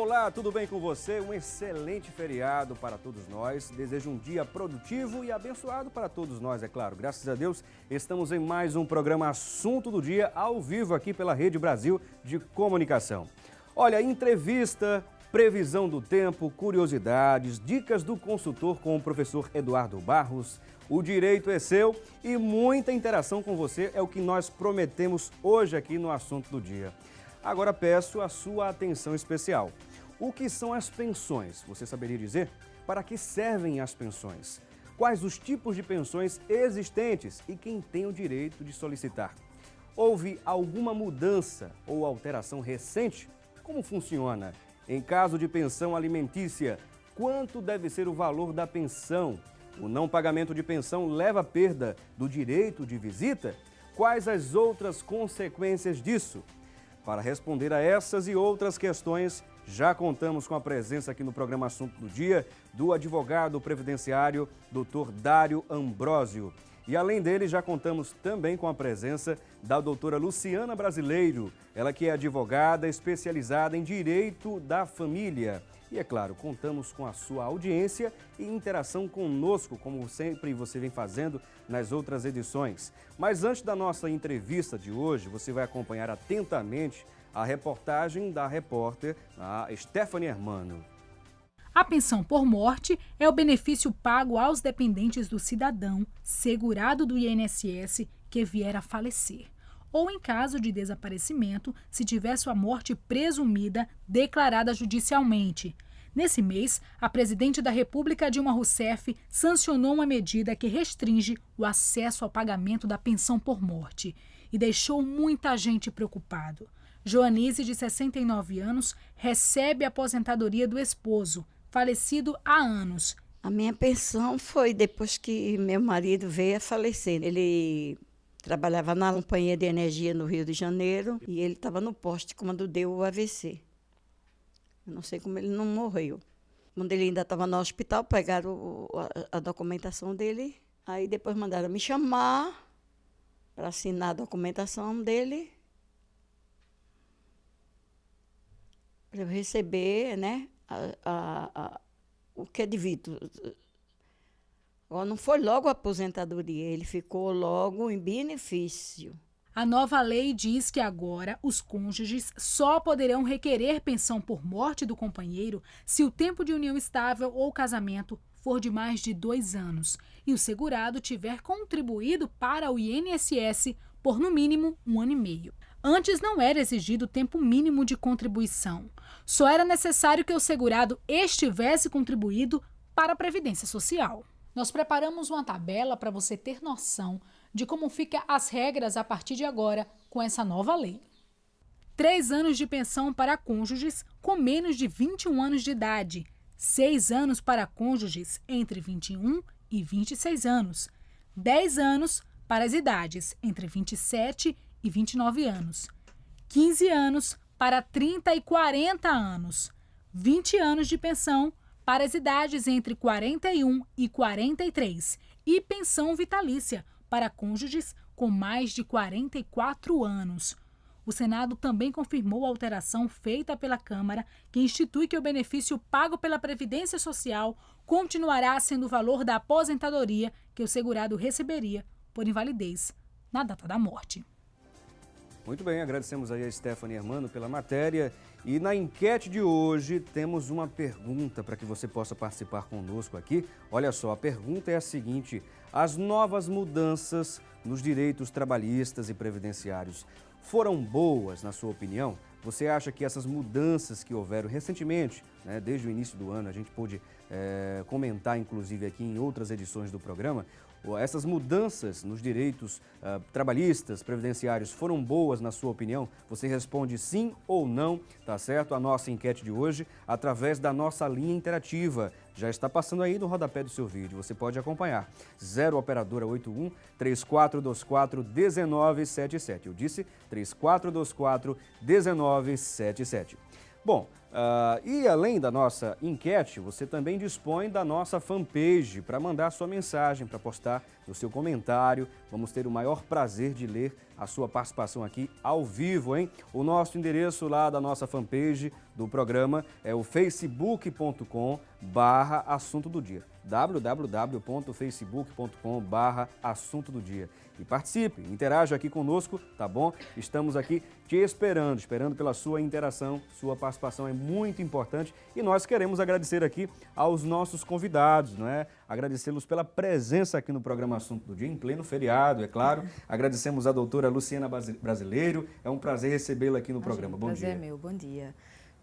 Olá, tudo bem com você? Um excelente feriado para todos nós. Desejo um dia produtivo e abençoado para todos nós, é claro. Graças a Deus, estamos em mais um programa Assunto do Dia, ao vivo aqui pela Rede Brasil de Comunicação. Olha, entrevista, previsão do tempo, curiosidades, dicas do consultor com o professor Eduardo Barros. O direito é seu e muita interação com você é o que nós prometemos hoje aqui no Assunto do Dia. Agora peço a sua atenção especial. O que são as pensões? Você saberia dizer? Para que servem as pensões? Quais os tipos de pensões existentes e quem tem o direito de solicitar? Houve alguma mudança ou alteração recente? Como funciona? Em caso de pensão alimentícia, quanto deve ser o valor da pensão? O não pagamento de pensão leva à perda do direito de visita? Quais as outras consequências disso? Para responder a essas e outras questões, já contamos com a presença aqui no programa Assunto do Dia do advogado previdenciário Dr. Dário Ambrósio. E além dele, já contamos também com a presença da doutora Luciana Brasileiro, ela que é advogada especializada em Direito da Família. E é claro, contamos com a sua audiência e interação conosco, como sempre você vem fazendo nas outras edições. Mas antes da nossa entrevista de hoje, você vai acompanhar atentamente a reportagem da repórter a Stephanie Hermano. A pensão por morte é o benefício pago aos dependentes do cidadão segurado do INSS que vier a falecer, ou em caso de desaparecimento, se tiver sua morte presumida declarada judicialmente. Nesse mês, a presidente da República, Dilma Rousseff, sancionou uma medida que restringe o acesso ao pagamento da pensão por morte e deixou muita gente preocupado. Joanise, de 69 anos, recebe a aposentadoria do esposo, falecido há anos. A minha pensão foi depois que meu marido veio a falecer. Ele trabalhava na companhia de energia no Rio de Janeiro e ele estava no poste quando deu o AVC. Eu não sei como ele não morreu. Quando ele ainda estava no hospital, pegaram a documentação dele, aí depois mandaram me chamar para assinar a documentação dele, para eu receber, né, o que é devido. Agora, não foi logo a aposentadoria, ele ficou logo em benefício. A nova lei diz que agora os cônjuges só poderão requerer pensão por morte do companheiro se o tempo de união estável ou casamento for de mais de 2 anos e o segurado tiver contribuído para o INSS por no mínimo 1 ano e meio. Antes não era exigido o tempo mínimo de contribuição. Só era necessário que o segurado estivesse contribuído para a Previdência Social. Nós preparamos uma tabela para você ter noção de como ficam as regras a partir de agora com essa nova lei. 3 anos de pensão para cônjuges com menos de 21 anos de idade, 6 anos para cônjuges entre 21 e 26 anos, 10 anos para as idades entre 27 e 29 anos, 15 anos para 30 e 40 anos, 20 anos de pensão para as idades entre 41 e 43 e pensão vitalícia para cônjuges com mais de 44 anos. O Senado também confirmou a alteração feita pela Câmara, que institui que o benefício pago pela Previdência Social continuará sendo o valor da aposentadoria que o segurado receberia por invalidez na data da morte. Muito bem, agradecemos aí a Stephanie Hermano pela matéria. E na enquete de hoje temos uma pergunta para que você possa participar conosco aqui. Olha só, a pergunta é a seguinte: as novas mudanças nos direitos trabalhistas e previdenciários foram boas, na sua opinião? Você acha que essas mudanças que houveram recentemente, né, desde o início do ano, a gente pôde comentar inclusive aqui em outras edições do programa, essas mudanças nos direitos trabalhistas, previdenciários foram boas na sua opinião? Você responde sim ou não, tá certo? A nossa enquete de hoje através da nossa linha interativa. Já está passando aí no rodapé do seu vídeo, você pode acompanhar. 0 operadora 81 3424 1977. Eu disse 3424 1977. Bom, E além da nossa enquete, você também dispõe da nossa fanpage para mandar sua mensagem, para postar no seu comentário. Vamos ter o maior prazer de ler a sua participação aqui ao vivo, hein? O nosso endereço lá da nossa fanpage do programa é o facebook.com/assunto do dia. www.facebook.com/assunto do dia. E participe, interaja aqui conosco, tá bom? Estamos aqui te esperando pela sua interação, sua participação é muito importante e nós queremos agradecer aqui aos nossos convidados, não é? Agradecê-los pela presença aqui no programa Assunto do Dia, em pleno feriado, é claro. Agradecemos a doutora Luciana Brasileiro, é um prazer recebê-la aqui no programa. Bom dia. Prazer é meu, bom dia.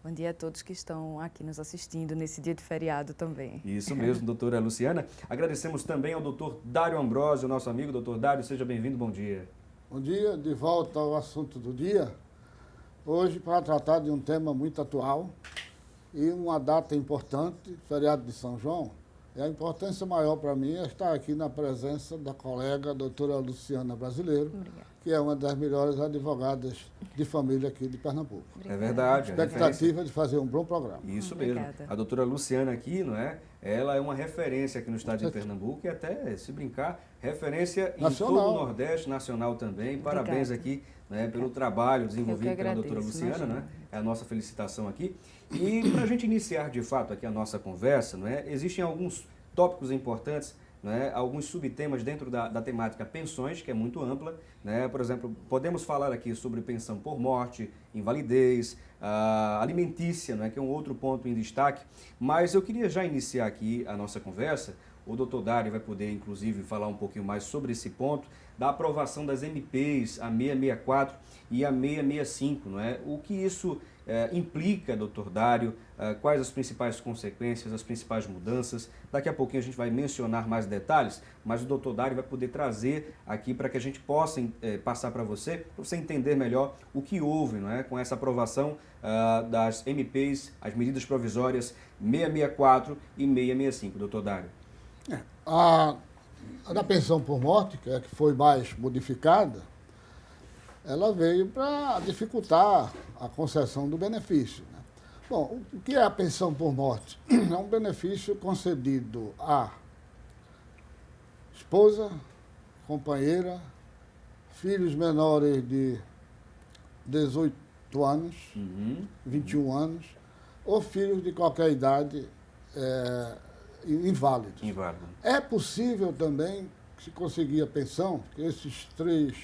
Bom dia a todos que estão aqui nos assistindo nesse dia de feriado também. Isso mesmo, doutora Luciana. Agradecemos também ao doutor Dário Ambrosio, nosso amigo. Doutor Dário, seja bem-vindo, bom dia. Bom dia, de volta ao assunto do dia. Hoje, para tratar de um tema muito atual e uma data importante, feriado de São João, e a importância maior para mim é estar aqui na presença da colega doutora Luciana Brasileiro, que é uma das melhores advogadas de família aqui de Pernambuco. Obrigada. É verdade. Expectativa de fazer um bom programa. Isso Obrigada. mesmo. A doutora Luciana aqui, não é? Ela é uma referência aqui no estado de Pernambuco e até, se brincar, referência Nacional. em todo o Nordeste, nacional também. Parabéns aqui, né, pelo trabalho desenvolvido pela doutora Luciana, né? É a nossa felicitação aqui. E para a gente iniciar de fato aqui a nossa conversa, não é? Existem alguns tópicos importantes, né, alguns subtemas dentro da temática pensões, que é muito ampla, né? Por exemplo, podemos falar aqui sobre pensão por morte, invalidez, alimentícia, né, que é um outro ponto em destaque, mas eu queria já iniciar aqui a nossa conversa. O doutor Dário vai poder, inclusive, falar um pouquinho mais sobre esse ponto da aprovação das MPs, a 664 e a 665, não é? O que isso implica, doutor Dário, quais as principais consequências, as principais mudanças. Daqui a pouquinho a gente vai mencionar mais detalhes, mas o doutor Dário vai poder trazer aqui para que a gente possa passar para você entender melhor o que houve, não é? Com essa aprovação das MPs, as medidas provisórias 664 e 665, doutor Dário. A da pensão por morte, que é a que foi mais modificada, ela veio para dificultar a concessão do benefício, né? Bom, o que é a pensão por morte? É um benefício concedido à esposa, companheira, filhos menores de 18 anos, 21 anos, ou filhos de qualquer idade inválidos. Inválido. É possível também, se conseguir a pensão, que esses três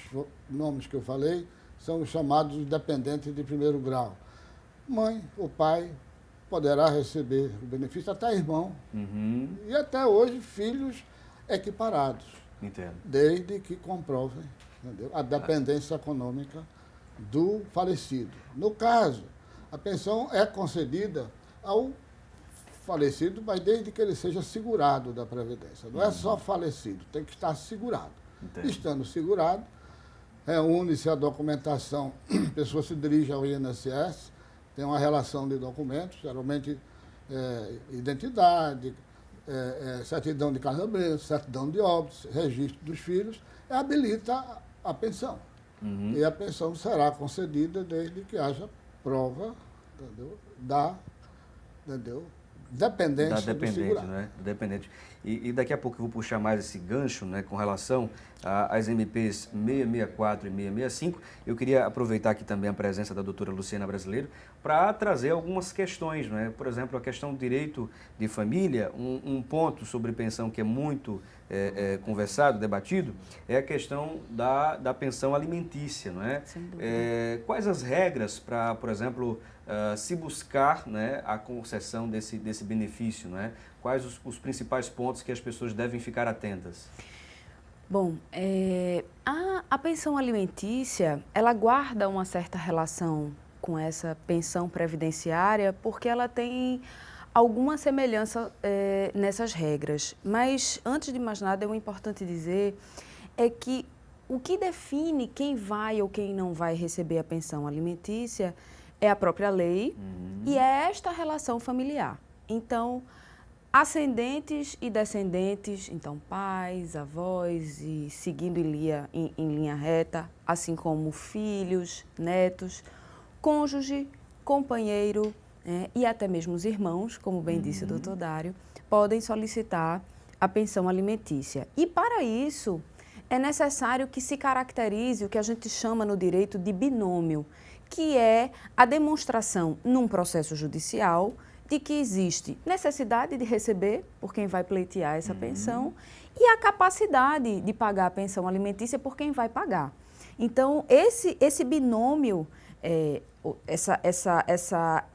nomes que eu falei são os chamados dependentes de primeiro grau. Mãe ou pai poderá receber o benefício, até irmão, e até hoje filhos equiparados. Entendo. Desde que comprovem, entendeu, a dependência econômica do falecido. No caso, a pensão é concedida ao falecido, mas desde que ele seja segurado da Previdência. Não é só falecido, tem que estar segurado. Entendo. Estando segurado, reúne-se a documentação, a pessoa se dirige ao INSS, tem uma relação de documentos, geralmente identidade, certidão de casamento, certidão de óbito, registro dos filhos, habilita a pensão. E a pensão será concedida desde que haja prova, entendeu, dependência Da dependente, do segurado. né? Dependente. E daqui a pouco eu vou puxar mais esse gancho, né, com relação às MPs 664 e 665. Eu queria aproveitar aqui também a presença da doutora Luciana Brasileiro para trazer algumas questões, né? Por exemplo, a questão do direito de família, um ponto sobre pensão que é muito conversado, debatido, é a questão da pensão alimentícia, não é? Sem dúvida. Quais as regras para, por exemplo, se buscar, né, a concessão desse benefício, né? Quais os principais pontos que as pessoas devem ficar atentas? Bom, a pensão alimentícia, ela guarda uma certa relação com essa pensão previdenciária, porque ela tem alguma semelhança nessas regras. Mas, antes de mais nada, é importante dizer que o que define quem vai ou quem não vai receber a pensão alimentícia é a própria lei e é esta relação familiar. Então, ascendentes e descendentes, então pais, avós e seguindo em linha reta, assim como filhos, netos, cônjuge, companheiro, e até mesmo os irmãos, como bem disse o doutor Dário, podem solicitar a pensão alimentícia. E para isso é necessário que se caracterize o que a gente chama no direito de binômio, que é a demonstração num processo judicial de que existe necessidade de receber por quem vai pleitear essa pensão e a capacidade de pagar a pensão alimentícia por quem vai pagar. Então, esse binômio, essa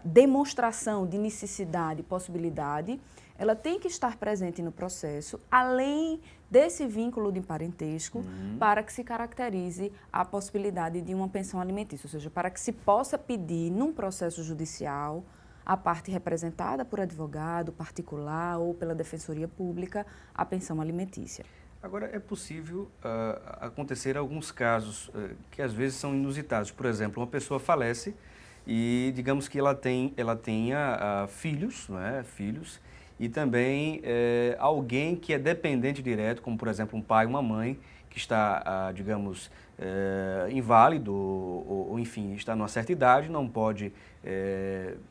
demonstração de necessidade e possibilidade, ela tem que estar presente no processo, além desse vínculo de parentesco, para que se caracterize a possibilidade de uma pensão alimentícia, ou seja, para que se possa pedir num processo judicial, a parte representada por advogado, particular ou pela Defensoria Pública, a pensão alimentícia. Agora, é possível acontecer alguns casos que às vezes são inusitados. Por exemplo, uma pessoa falece e digamos que ela tenha filhos, não é? Filhos, e também alguém que é dependente direto, como por exemplo um pai, uma mãe, que está, digamos, inválido ou enfim, está numa certa idade, não pode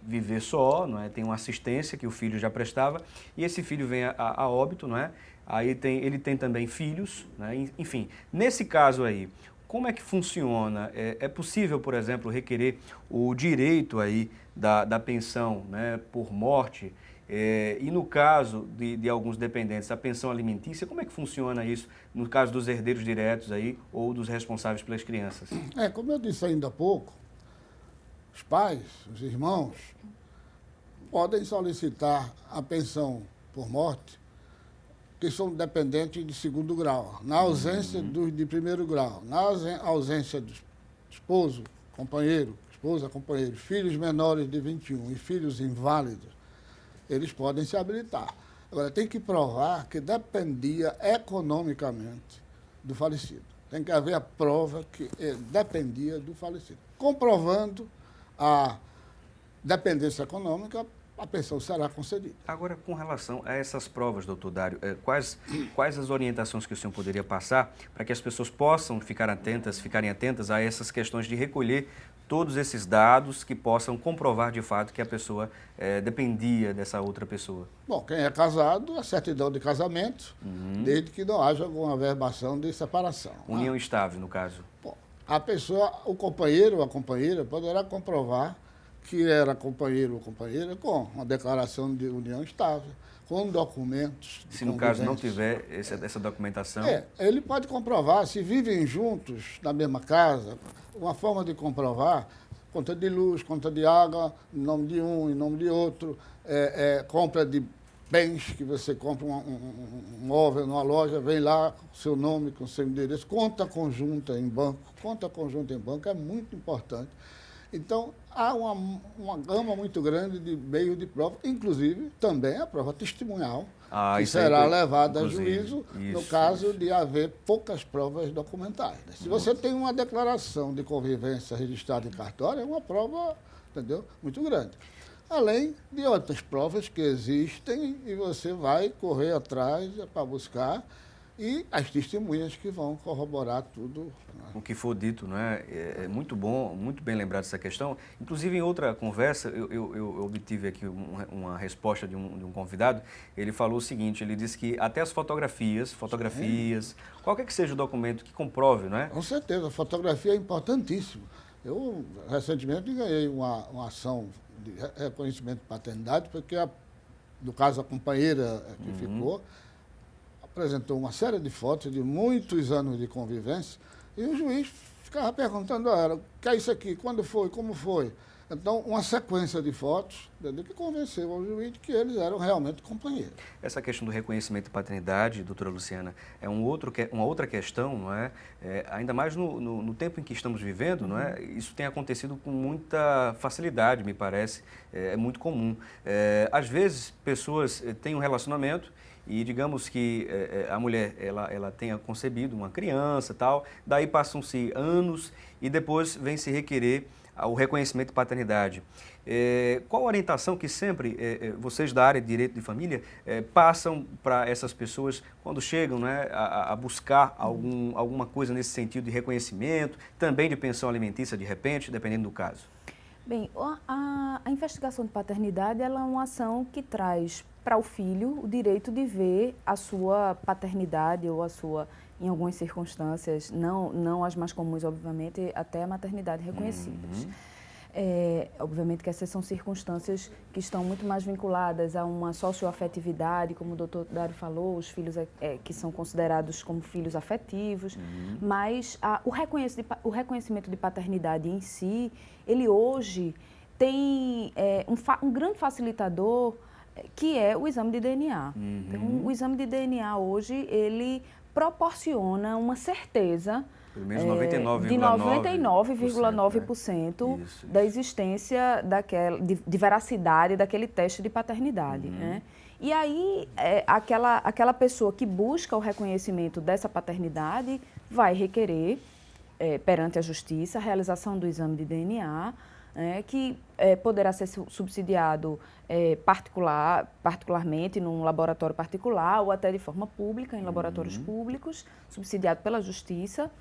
viver só, não é? Tem uma assistência que o filho já prestava e esse filho vem a óbito, não é? Aí ele tem também filhos, né? Enfim, nesse caso aí, como é que funciona? É possível, por exemplo, requerer o direito aí da pensão, né, por morte? E no caso de alguns dependentes, a pensão alimentícia, como é que funciona isso no caso dos herdeiros diretos aí ou dos responsáveis pelas crianças? Como eu disse ainda há pouco, os pais, os irmãos, podem solicitar a pensão por morte que são dependentes de segundo grau, na ausência dos de primeiro grau, na ausência do esposo, companheiro, esposa, companheiro, filhos menores de 21 e filhos inválidos, eles podem se habilitar. Agora, tem que provar que dependia economicamente do falecido. Tem que haver a prova que dependia do falecido. Comprovando a dependência econômica, a pensão será concedida. Agora, com relação a essas provas, doutor Dário, quais as orientações que o senhor poderia passar para que as pessoas possam ficarem atentas a essas questões de recolher todos esses dados que possam comprovar de fato que a pessoa dependia dessa outra pessoa? Bom, quem é casado, a certidão de casamento, desde que não haja alguma averbação de separação. União estável, no caso. Bom, a pessoa, o companheiro ou a companheira poderá comprovar que era companheiro ou companheira com uma declaração de união estável, com documentos. Se no caso não tiver essa documentação... ele pode comprovar, se vivem juntos na mesma casa, uma forma de comprovar, conta de luz, conta de água, em nome de um, em nome de outro, compra de bens, que você compra um móvel numa loja, vem lá com seu nome, com seu endereço, conta conjunta em banco. Conta conjunta em banco é muito importante. Então, há uma gama muito grande de meios de prova, inclusive também a prova testemunhal, que será levada a juízo no caso de haver poucas provas documentais. Se você tem uma declaração de convivência registrada em cartório, é uma prova, entendeu, muito grande. Além de outras provas que existem e você vai correr atrás para buscar, e as testemunhas que vão corroborar tudo. O que for dito, não é? É muito bom, muito bem lembrado essa questão. Inclusive, em outra conversa, eu obtive aqui uma resposta de um convidado. Ele falou o seguinte, ele disse que até as fotografias, qualquer que seja o documento que comprove, não é? Com certeza, a fotografia é importantíssima. Eu, recentemente, ganhei uma ação de reconhecimento de paternidade, porque, no caso, a companheira que ficou, apresentou uma série de fotos de muitos anos de convivência e o juiz ficava perguntando a ela, o que é isso aqui, quando foi, como foi? Então, uma sequência de fotos que convenceu ao juiz de que eles eram realmente companheiros. Essa questão do reconhecimento de paternidade, doutora Luciana, é uma outra questão, não é? Ainda mais no tempo em que estamos vivendo, não é? Isso tem acontecido com muita facilidade, me parece, é muito comum. Às vezes, pessoas têm um relacionamento e digamos que a mulher ela tenha concebido uma criança e tal, daí passam-se anos e depois vem se requerer o reconhecimento de paternidade. Qual a orientação que sempre vocês da área de direito de família passam para essas pessoas quando chegam, né, a buscar alguma coisa nesse sentido de reconhecimento, também de pensão alimentícia de repente, dependendo do caso? Bem, a investigação de paternidade ela é uma ação que traz para o filho o direito de ver a sua paternidade ou a sua, em algumas circunstâncias, não as mais comuns, obviamente, até a maternidade reconhecidas. Obviamente que essas são circunstâncias que estão muito mais vinculadas a uma socioafetividade, como o doutor Dário falou, os filhos que são considerados como filhos afetivos, mas o reconhecimento de paternidade em si, ele hoje tem um grande facilitador, que é o exame de DNA. Então, o exame de DNA hoje, ele proporciona uma certeza pelo menos de 99,9% da existência de veracidade daquele teste de paternidade. Né? E aí, aquela pessoa que busca o reconhecimento dessa paternidade vai requerer, perante a justiça, a realização do exame de DNA, que poderá ser subsidiado particularmente num laboratório particular ou até de forma pública, em laboratórios públicos, subsidiado pela justiça.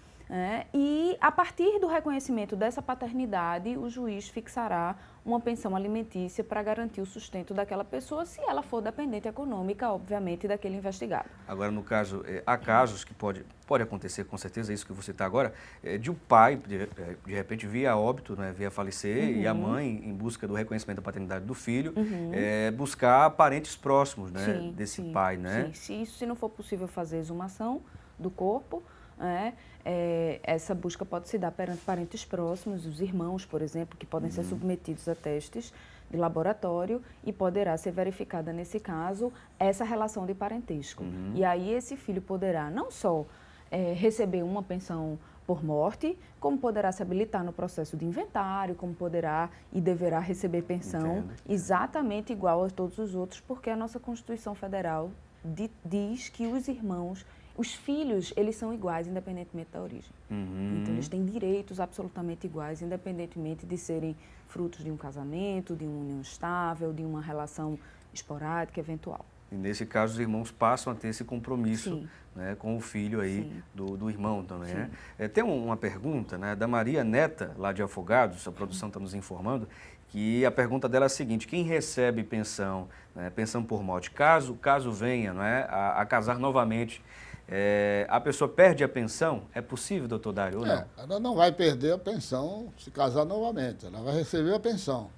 E, a partir do reconhecimento dessa paternidade, o juiz fixará uma pensão alimentícia para garantir o sustento daquela pessoa, se ela for dependente econômica, obviamente, daquele investigado. Agora, no caso, há casos que pode acontecer, com certeza, isso que você está agora, de o pai, de repente, vir a óbito, né, vir a falecer, e a mãe, em busca do reconhecimento da paternidade do filho, buscar parentes próximos, né, desse pai, né? Sim, se não for possível fazer exumação do corpo, essa busca pode se dar perante parentes próximos, os irmãos, por exemplo, que podem ser submetidos a testes de laboratório e poderá ser verificada, nesse caso, essa relação de parentesco. E aí esse filho poderá não só receber uma pensão por morte, como poderá se habilitar no processo de inventário, como poderá e deverá receber pensão exatamente igual a todos os outros, porque a nossa Constituição Federal diz que os filhos, eles são iguais, independentemente da origem. Então, eles têm direitos absolutamente iguais, independentemente de serem frutos de um casamento, de uma união estável, de uma relação esporádica, eventual. E, nesse caso, os irmãos passam a ter esse compromisso, né, com o filho aí do irmão também. Né? Tem uma pergunta, né, da Maria Neta, lá de Afogados, a produção está nos informando, que a pergunta dela é a seguinte: quem recebe pensão, né, pensão por morte, caso venha, né, a casar novamente, a pessoa perde a pensão? É possível, doutor Dário, ou não? Ela não vai perder a pensão se casar novamente, ela vai receber a pensão.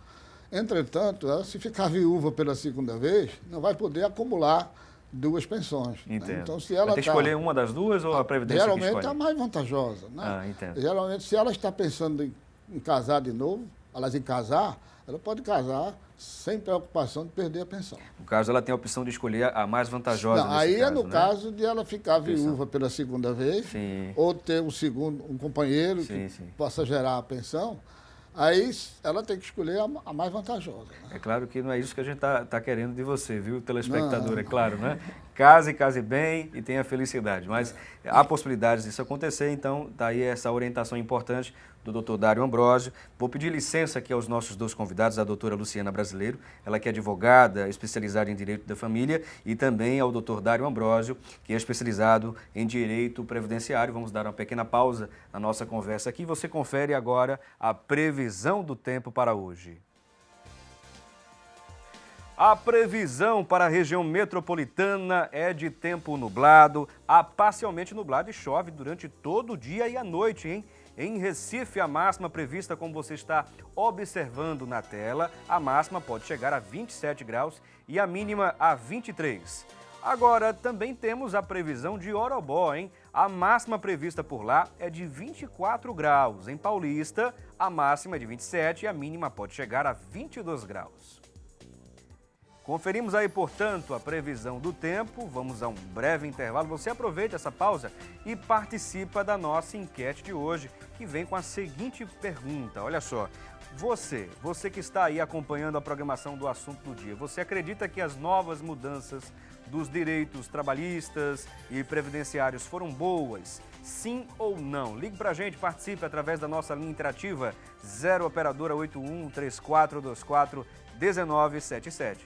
Entretanto, ela, se ficar viúva pela segunda vez, não vai poder acumular duas pensões. Entendo. Né? Então, se ela vai ter que escolher uma das duas ou a Previdência que escolhe? Geralmente é a mais vantajosa. Né? Entendo. Geralmente, se ela está pensando em casar de novo, em casar, ela pode casar sem preocupação de perder a pensão. No caso, ela tem a opção de escolher a mais vantajosa. Não, aí caso, é no né? caso de ela ficar viúva pela segunda vez, ou ter um companheiro que possa gerar a pensão. Aí ela tem que escolher a mais vantajosa. Né? É claro que não é isso que a gente está querendo de você, viu, telespectador, é claro, né? Case bem e tenha felicidade. Mas há possibilidades disso acontecer, então está aí essa orientação importante do doutor Dário Ambrosio. Vou pedir licença aqui aos nossos dois convidados, a doutora Luciana Brasileiro, ela que é advogada especializada em Direito da Família, e também ao doutor Dário Ambrosio, que é especializado em Direito Previdenciário. Vamos dar uma pequena pausa na nossa conversa aqui. Você confere agora a previsão do tempo para hoje. A previsão para a região metropolitana é de tempo nublado, a parcialmente nublado, e chove durante todo o dia e a noite, hein? Em Recife, a máxima prevista, como você está observando na tela, a máxima pode chegar a 27 graus e a mínima a 23. Agora, também temos a previsão de Orobó, hein? A máxima prevista por lá é de 24 graus. Em Paulista, a máxima é de 27 e a mínima pode chegar a 22 graus. Conferimos aí, portanto, a previsão do tempo. Vamos a um breve intervalo. Você aproveita essa pausa e participa da nossa enquete de hoje, que vem com a seguinte pergunta. Olha só, você que está aí acompanhando a programação do Assunto do Dia, você acredita que as novas mudanças dos direitos trabalhistas e previdenciários foram boas? Sim ou não? Ligue pra gente, participe através da nossa linha interativa 0 operadora 81 3424 1977.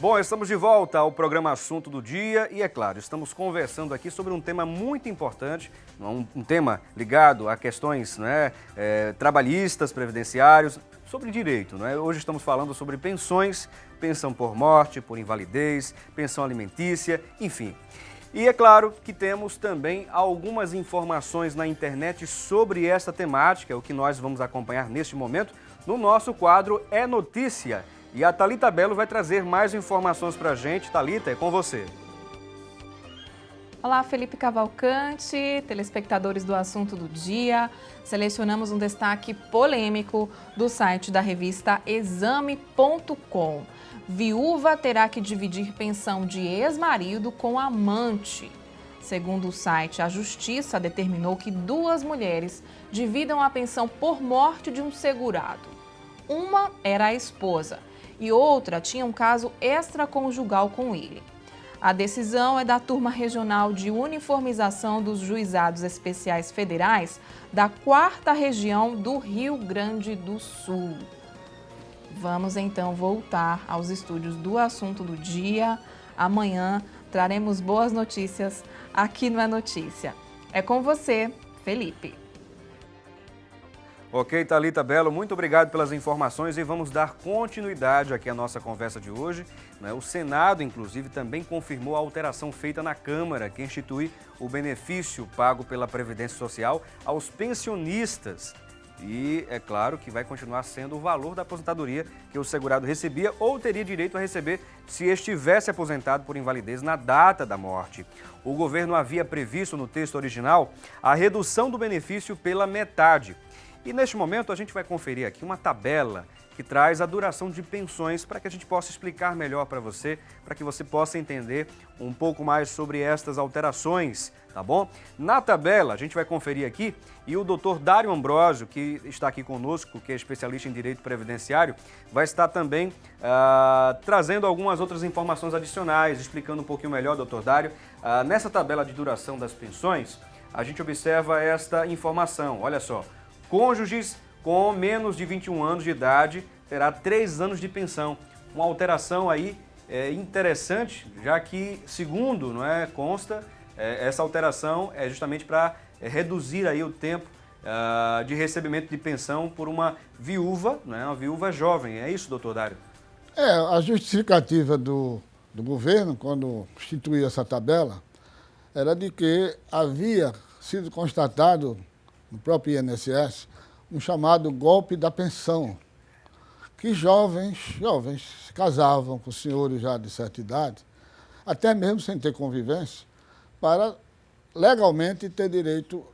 Bom, estamos de volta ao programa Assunto do Dia e, é claro, estamos conversando aqui sobre um tema muito importante, um tema ligado a questões trabalhistas, previdenciários, sobre direito. Hoje estamos falando sobre pensões, pensão por morte, por invalidez, pensão alimentícia, enfim. E é claro que temos também algumas informações na internet sobre essa temática, o que nós vamos acompanhar neste momento no nosso quadro É Notícia. E a Thalita Belo vai trazer mais informações para a gente. Thalita, é com você. Olá, Felipe Cavalcante, telespectadores do Assunto do Dia. Selecionamos um destaque polêmico do site da revista Exame.com. Viúva terá que dividir pensão de ex-marido com amante. Segundo o site, a Justiça determinou que 2 mulheres dividam a pensão por morte de um segurado. Uma era a esposa e outra tinha um caso extraconjugal com ele. A decisão é da Turma Regional de Uniformização dos Juizados Especiais Federais da 4ª Região do Rio Grande do Sul. Vamos então voltar aos estúdios do Assunto do Dia. Amanhã traremos boas notícias aqui no É Notícia. É com você, Felipe. Ok, Thalita Belo, muito obrigado pelas informações e vamos dar continuidade aqui à nossa conversa de hoje. O Senado, inclusive, também confirmou a alteração feita na Câmara, que institui o benefício pago pela Previdência Social aos pensionistas. E é claro que vai continuar sendo o valor da aposentadoria que o segurado recebia ou teria direito a receber se estivesse aposentado por invalidez na data da morte. O governo havia previsto no texto original a redução do benefício pela metade. E neste momento a gente vai conferir aqui uma tabela que traz a duração de pensões para que a gente possa explicar melhor para você, para que você possa entender um pouco mais sobre estas alterações, tá bom? Na tabela a gente vai conferir aqui e o Dr. Dário Ambrosio, que está aqui conosco, que é especialista em direito previdenciário, vai estar também trazendo algumas outras informações adicionais, explicando um pouquinho melhor, Dr. Dário. Nessa tabela de duração das pensões, a gente observa esta informação, olha só. Cônjuges com menos de 21 anos de idade terá 3 anos de pensão. Uma alteração aí interessante, já que, segundo consta, essa alteração é justamente para reduzir aí o tempo de recebimento de pensão por uma viúva jovem. É isso, doutor Dário? A justificativa do governo, quando instituiu essa tabela, era de que havia sido constatado no próprio INSS, um chamado golpe da pensão, que jovens se casavam com senhores já de certa idade, até mesmo sem ter convivência, para legalmente ter direito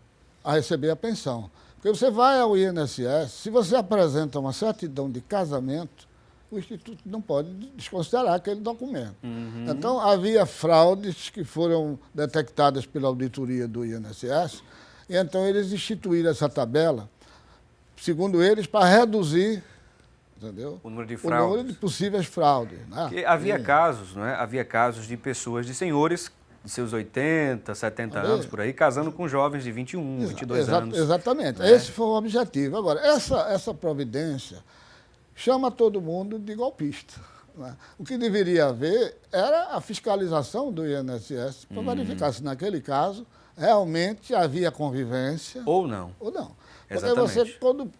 a receber a pensão. Porque você vai ao INSS, se você apresenta uma certidão de casamento, o Instituto não pode desconsiderar aquele documento. Uhum. Então, havia fraudes que foram detectadas pela auditoria do INSS, e então eles instituíram essa tabela, segundo eles, para reduzir, entendeu? O número de fraudes. O número de possíveis fraudes. Havia casos, Havia casos de pessoas, de senhores de seus 80, 70 anos, por aí, casando com jovens de 21, 22 anos. Exatamente. Esse foi o objetivo. Agora, essa providência chama todo mundo de golpista. O que deveria haver era a fiscalização do INSS para verificar se, naquele caso, realmente havia convivência. Ou não. Porque você, quando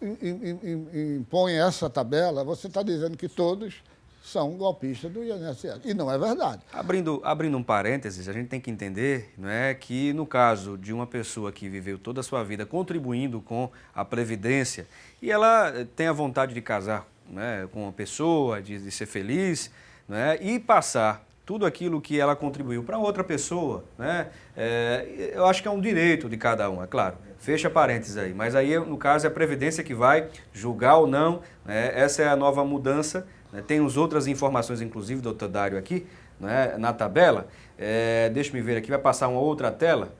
impõe essa tabela, você está dizendo que todos são golpistas do INSS. E não é verdade. Abrindo um parênteses, a gente tem que entender que, no caso de uma pessoa que viveu toda a sua vida contribuindo com a Previdência e ela tem a vontade de casar com uma pessoa, de ser feliz e passar tudo aquilo que ela contribuiu para outra pessoa, eu acho que é um direito de cada um, é claro. Fecha parênteses aí. Mas aí, no caso, é a Previdência que vai julgar ou não. Essa é a nova mudança. Temos outras informações, inclusive, doutor Dário, aqui, na tabela. Deixa-me ver aqui, vai passar uma outra tela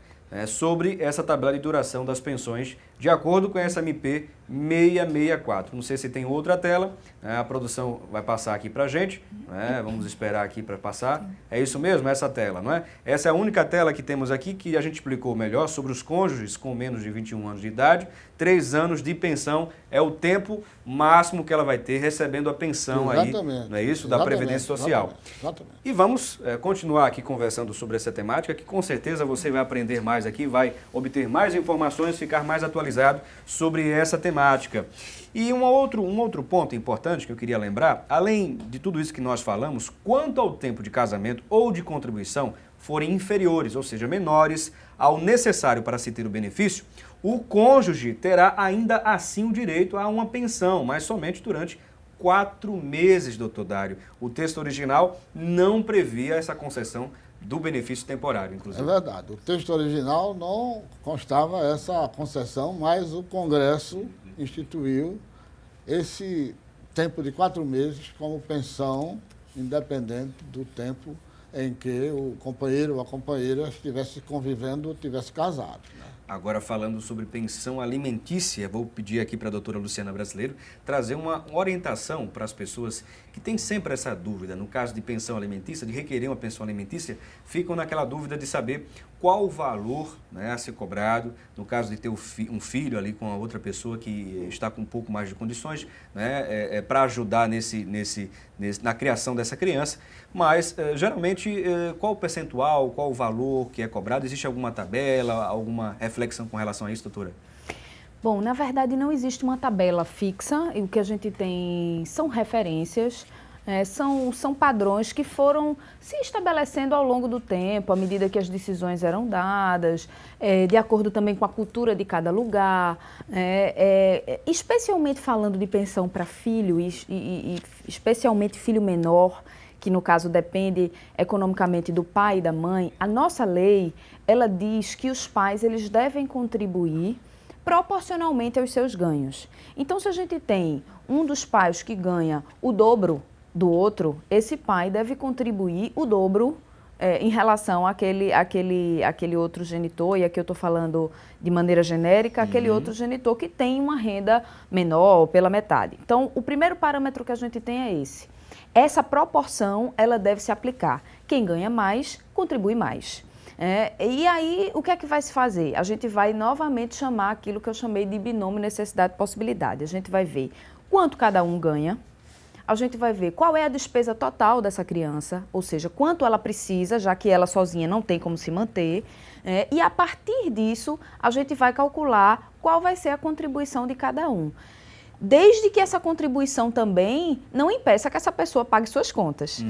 sobre essa tabela de duração das pensões, de acordo com essa MP 664. Não sei se tem outra tela, né? A produção vai passar aqui para a gente, né? Vamos esperar aqui para passar. É isso mesmo, essa tela, não é? Essa é a única tela que temos aqui que a gente explicou melhor sobre os cônjuges com menos de 21 anos de idade. 3 anos de pensão é o tempo máximo que ela vai ter recebendo a pensão aí, não é isso? Da Previdência Social. Exatamente. E vamos continuar aqui conversando sobre essa temática, que com certeza você vai aprender mais aqui, vai obter mais informações, ficar mais atualizado sobre essa temática. E um outro ponto importante que eu queria lembrar, além de tudo isso que nós falamos, quanto ao tempo de casamento ou de contribuição forem inferiores, ou seja, menores ao necessário para se ter o benefício, o cônjuge terá ainda assim o direito a uma pensão, mas somente durante 4 meses, doutor Dário. O texto original não previa essa concessão do benefício temporário, inclusive. É verdade. O texto original não constava essa concessão, mas o Congresso instituiu esse tempo de 4 meses como pensão, independente do tempo em que o companheiro ou a companheira estivesse convivendo ou estivesse casado, né? Agora, falando sobre pensão alimentícia, vou pedir aqui para a doutora Luciana Brasileiro trazer uma orientação para as pessoas que têm sempre essa dúvida. No caso de pensão alimentícia, de requerer uma pensão alimentícia, ficam naquela dúvida de saber qual o valor, né, a ser cobrado, no caso de ter um filho ali com a outra pessoa que está com um pouco mais de condições, né, para ajudar na criação dessa criança. Mas, geralmente, qual o percentual, qual o valor que é cobrado? Existe alguma tabela, alguma reflexão com relação a isso, doutora? Bom, na verdade não existe uma tabela fixa, e o que a gente tem são referências, são padrões que foram se estabelecendo ao longo do tempo, à medida que as decisões eram dadas, de acordo também com a cultura de cada lugar, especialmente falando de pensão para filho, e especialmente filho menor, que no caso depende economicamente do pai e da mãe. A nossa lei, ela diz que os pais eles devem contribuir proporcionalmente aos seus ganhos. Então, se a gente tem um dos pais que ganha o dobro do outro, esse pai deve contribuir o dobro em relação àquele outro genitor, e aqui eu estou falando de maneira genérica, aquele outro genitor que tem uma renda menor, pela metade. Então, o primeiro parâmetro que a gente tem é esse. Essa proporção, ela deve se aplicar. Quem ganha mais, contribui mais. E aí, o que é que vai se fazer? A gente vai novamente chamar aquilo que eu chamei de binômio necessidade-possibilidade. A gente vai ver quanto cada um ganha, a gente vai ver qual é a despesa total dessa criança, ou seja, quanto ela precisa, já que ela sozinha não tem como se manter, e a partir disso, a gente vai calcular qual vai ser a contribuição de cada um. Desde que essa contribuição também não impeça que essa pessoa pague suas contas.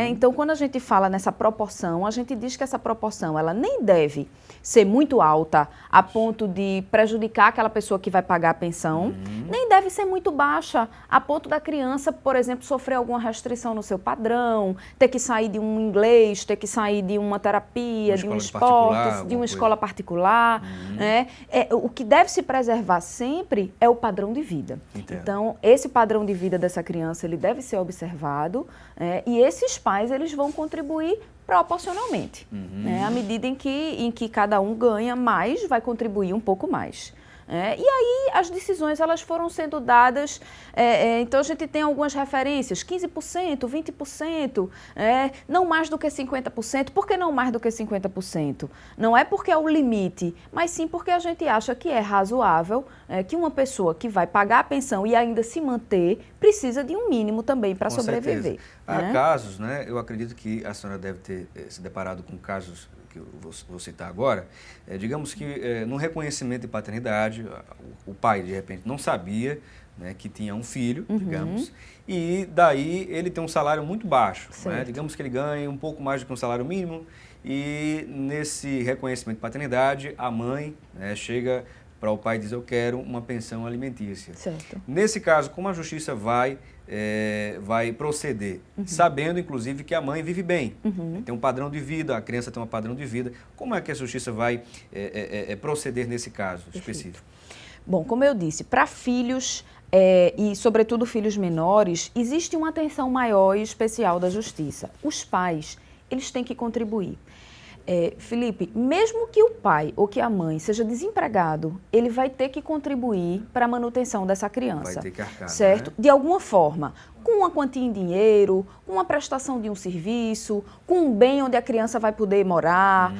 Então, quando a gente fala nessa proporção, a gente diz que essa proporção ela nem deve ser muito alta a ponto de prejudicar aquela pessoa que vai pagar a pensão, nem deve ser muito baixa a ponto da criança, por exemplo, sofrer alguma restrição no seu padrão, ter que sair de um inglês, ter que sair de uma terapia, de um esporte, de uma escola particular. O que deve se preservar sempre é o padrão de vida. Entendo. Então, esse padrão de vida dessa criança, ele deve ser observado, e esses pais, eles vão contribuir proporcionalmente. À medida em que cada um ganha mais, vai contribuir um pouco mais. E aí as decisões elas foram sendo dadas, então a gente tem algumas referências, 15%, 20%, não mais do que 50%. Por que não mais do que 50%? Não é porque é o limite, mas sim porque a gente acha que é razoável que uma pessoa que vai pagar a pensão e ainda se manter, precisa de um mínimo também para sobreviver. Há casos, né? Eu acredito que a senhora deve ter se deparado com casos que eu vou citar agora, digamos que no reconhecimento de paternidade, o pai, de repente, não sabia, né, que tinha um filho, digamos, e daí ele tem um salário muito baixo, né? Digamos que ele ganha um pouco mais do que um salário mínimo, e nesse reconhecimento de paternidade, a mãe, né, chega para o pai e diz: eu quero uma pensão alimentícia. Certo. Nesse caso, como a justiça vai proceder, sabendo, inclusive, que a mãe vive bem, tem um padrão de vida, a criança tem um padrão de vida, como é que a justiça vai proceder nesse caso específico? Bom, como eu disse, para filhos e, sobretudo, filhos menores, existe uma atenção maior e especial da justiça. Os pais, eles têm que contribuir. Felipe, mesmo que o pai ou que a mãe seja desempregado, ele vai ter que contribuir para a manutenção dessa criança. Vai ter que arcar, certo? Né? De alguma forma, com uma quantia em dinheiro, com uma prestação de um serviço, com um bem onde a criança vai poder morar.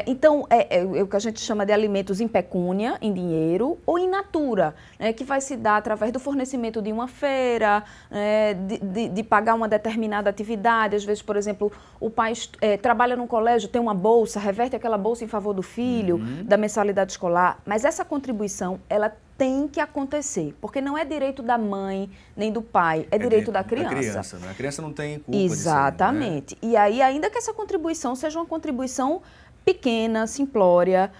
Então, é o que a gente chama de alimentos em pecúnia, em dinheiro, ou in natura, que vai se dar através do fornecimento de uma feira, de pagar uma determinada atividade. Às vezes, por exemplo, o pai trabalha num colégio, tem uma bolsa, reverte aquela bolsa em favor do filho, da mensalidade escolar. Mas essa contribuição, ela tem que acontecer, porque não é direito da mãe nem do pai, é direito da criança. Né? A criança não tem culpa Exatamente. disso, né? E aí, ainda que essa contribuição seja uma contribuição pequena, simplória,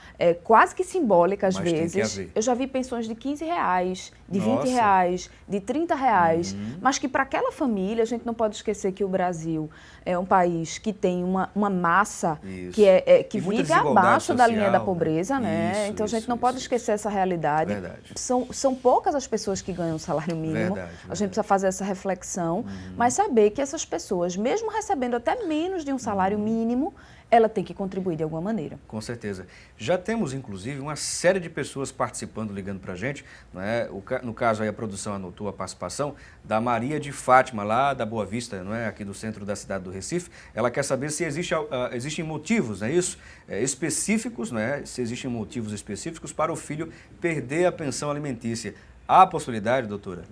quase que simbólica às Mas tem que vezes. haver. Eu já vi pensões de R$15, de Nossa. R$20, de R$30, mas que para aquela família, a gente não pode esquecer que o Brasil é um país que tem uma massa Isso. que E muita vive desigualdade abaixo da linha da social, pobreza, né? Isso, Então a gente isso, não pode isso. esquecer essa realidade. Verdade. São poucas as pessoas que ganham salário mínimo. Verdade. A gente precisa fazer essa reflexão, mas saber que essas pessoas, mesmo recebendo até menos de um salário mínimo, ela tem que contribuir de alguma maneira. Com certeza. Já temos, inclusive, uma série de pessoas participando, ligando para a gente. Né? No caso, aí a produção anotou a participação da Maria de Fátima, lá da Boa Vista, não é? Aqui do centro da cidade do Recife. Ela quer saber se existem motivos, não é isso? Específicos, né? Se existem motivos específicos para o filho perder a pensão alimentícia. Há a possibilidade, doutora?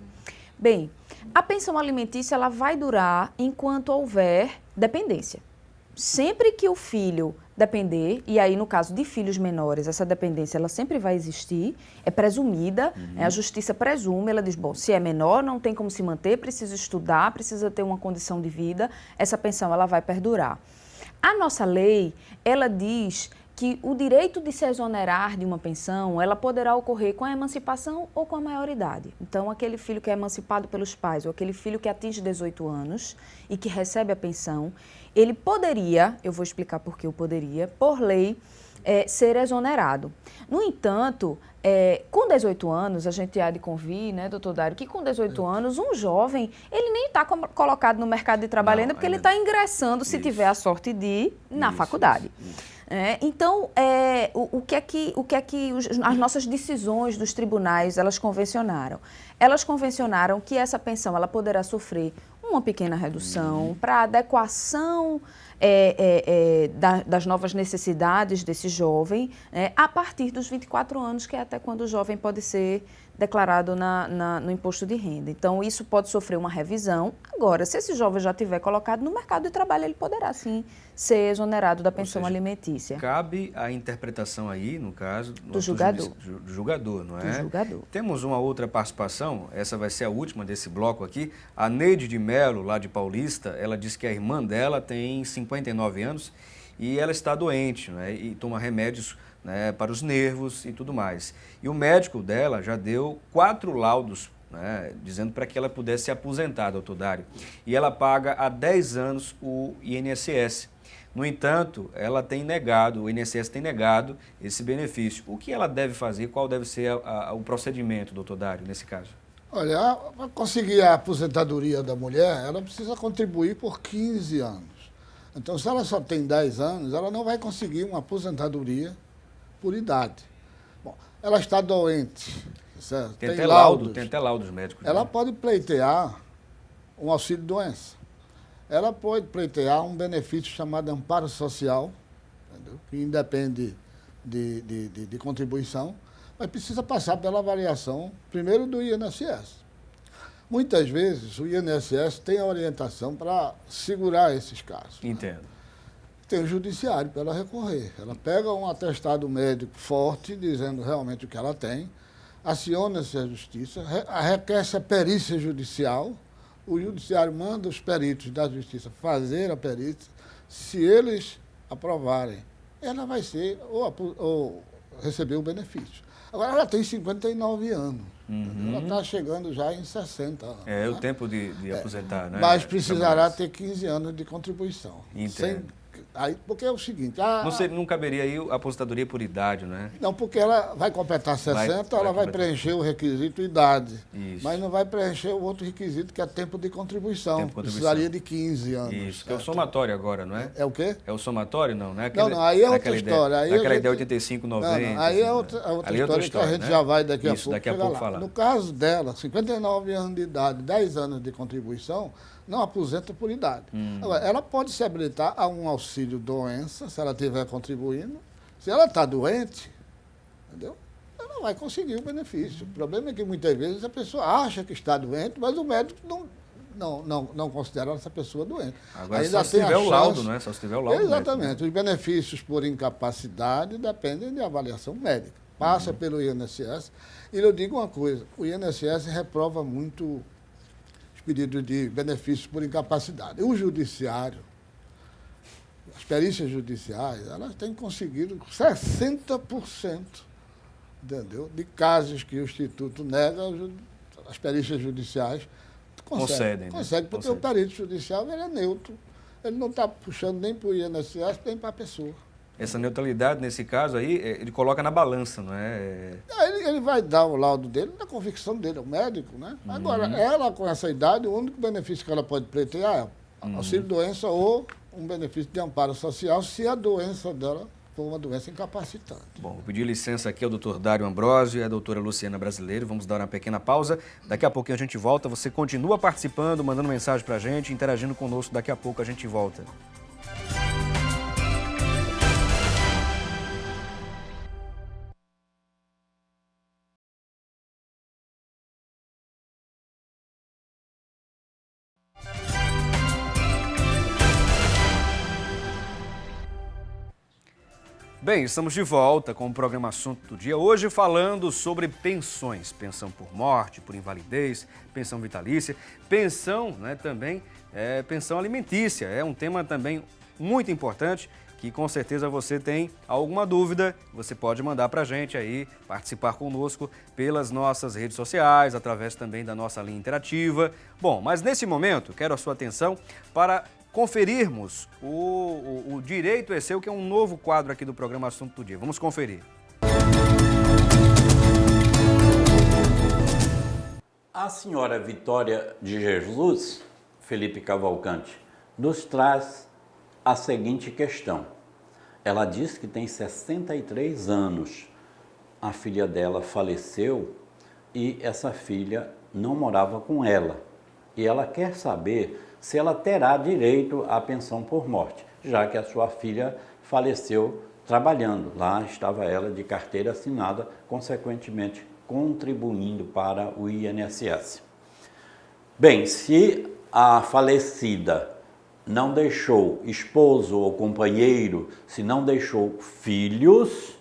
Bem, a pensão alimentícia ela vai durar enquanto houver dependência. Sempre que o filho depender, e aí no caso de filhos menores, essa dependência ela sempre vai existir, é presumida, a justiça presume, ela diz, bom, se é menor, não tem como se manter, precisa estudar, precisa ter uma condição de vida, essa pensão ela vai perdurar. A nossa lei, ela diz que o direito de se exonerar de uma pensão, ela poderá ocorrer com a emancipação ou com a maioridade. Então, aquele filho que é emancipado pelos pais, ou aquele filho que atinge 18 anos e que recebe a pensão, ele poderia, eu vou explicar por que eu poderia, por lei, ser exonerado. No entanto, com 18 anos, a gente há de convir, né, doutor Dário, que com 18 anos, um jovem, ele nem está colocado no mercado de trabalho ainda, porque ele está ingressando, se tiver a sorte de ir, na faculdade. Então, o que é que as nossas decisões dos tribunais, elas convencionaram? Elas convencionaram que essa pensão ela poderá sofrer uma pequena redução para adequação das novas necessidades desse jovem a partir dos 24 anos, que é até quando o jovem pode ser declarado no imposto de renda. Então, isso pode sofrer uma revisão. Agora, se esse jovem já estiver colocado no mercado de trabalho, ele poderá, sim, ser exonerado da pensão alimentícia. Cabe a interpretação aí, no caso... Do julgador. Do julgador, não é? Do julgador. Temos uma outra participação, essa vai ser a última desse bloco aqui. A Neide de Melo, lá de Paulista, ela diz que a irmã dela tem 59 anos e ela está doente, né? E toma remédios, né, para os nervos e tudo mais. E o médico dela já deu 4 laudos, né, dizendo para que ela pudesse se aposentar, doutor Dário. E ela paga há 10 anos o INSS. No entanto, ela tem negado, o INSS tem negado esse benefício. O que ela deve fazer? Qual deve ser o procedimento, doutor Dário, nesse caso? Olha, para conseguir a aposentadoria da mulher, ela precisa contribuir por 15 anos. Então, se ela só tem 10 anos, ela não vai conseguir uma aposentadoria por idade. Bom, ela está doente, certo? Tem até laudos médicos. Ela né? pode pleitear um auxílio-doença. Ela pode pleitear um benefício chamado amparo social, entendeu? Que independe de contribuição, mas precisa passar pela avaliação, primeiro, do INSS. Muitas vezes, o INSS tem a orientação para segurar esses casos. Entendo. Tem o judiciário para ela recorrer. Ela pega um atestado médico forte, dizendo realmente o que ela tem, aciona-se a justiça, requer-se a perícia judicial, o judiciário manda os peritos da justiça fazer a perícia. Se eles aprovarem, ela vai ser ou receber o benefício. Agora, ela tem 59 anos. Ela está chegando já em 60 anos. É o tempo de aposentar, né? Mas precisará ter 15 anos de contribuição. Entendo. Aí, porque é o seguinte... Não caberia aí a aposentadoria por idade, não é? Não, porque ela vai completar 60, ela vai preencher o requisito idade. Isso. Mas não vai preencher o outro requisito, que é tempo de contribuição. Tempo de contribuição. Precisaria de 15 anos. Isso, que é o somatório agora, não é? É o quê? É o somatório, não? Não, é não, aí é outra história. Aí aquela ideia 85, 90. Não, aí é outra história que a gente já vai daqui a pouco. Daqui a pouco falar. No caso dela, 59 anos de idade, 10 anos de contribuição, não aposenta por idade. Agora, ela pode se habilitar a um auxílio doença, se ela estiver contribuindo. Se ela está doente, entendeu? Ela não vai conseguir o benefício. O problema é que muitas vezes a pessoa acha que está doente, mas o médico não considera essa pessoa doente. Agora, ainda só se tiver o laudo, não é? Só se tiver o laudo. Exatamente. Médico, né? Os benefícios por incapacidade dependem de avaliação médica. Passa pelo INSS. E eu digo uma coisa, o INSS reprova muito os pedidos de benefícios por incapacidade. O judiciário, as perícias judiciais, elas têm conseguido 60%, entendeu? De casos que o Instituto nega, as perícias judiciais concedem, porque o perito judicial ele é neutro. Ele não está puxando nem para o INSS, nem para a pessoa. Essa neutralidade, nesse caso aí, ele coloca na balança, não é? Ele vai dar o laudo dele na convicção dele, o médico, né? Agora, ela com essa idade, o único benefício que ela pode pleitear é auxílio-doença ou um benefício de amparo social, se a doença dela for uma doença incapacitante. Bom, vou pedir licença aqui ao doutor Dário Ambrosio e à doutora Luciana Brasileiro. Vamos dar uma pequena pausa. Daqui a pouquinho a gente volta. Você continua participando, mandando mensagem pra gente, interagindo conosco. Daqui a pouco a gente volta. Bem, estamos de volta com o programa Assunto do Dia, hoje falando sobre pensões, pensão por morte, por invalidez, pensão vitalícia, pensão, né, também, pensão alimentícia, é um tema também muito importante, que com certeza você tem alguma dúvida, você pode mandar para a gente aí, participar conosco pelas nossas redes sociais, através também da nossa linha interativa. Bom, mas nesse momento, quero a sua atenção para conferirmos o Direito é Seu, que é um novo quadro aqui do programa Assunto do Dia. Vamos conferir. A senhora Vitória de Jesus, Felipe Cavalcante, nos traz a seguinte questão. Ela diz que tem 63 anos. A filha dela faleceu e essa filha não morava com ela. E ela quer saber se ela terá direito à pensão por morte, já que a sua filha faleceu trabalhando. Lá estava ela de carteira assinada, consequentemente contribuindo para o INSS. Bem, se a falecida não deixou esposo ou companheiro, se não deixou filhos,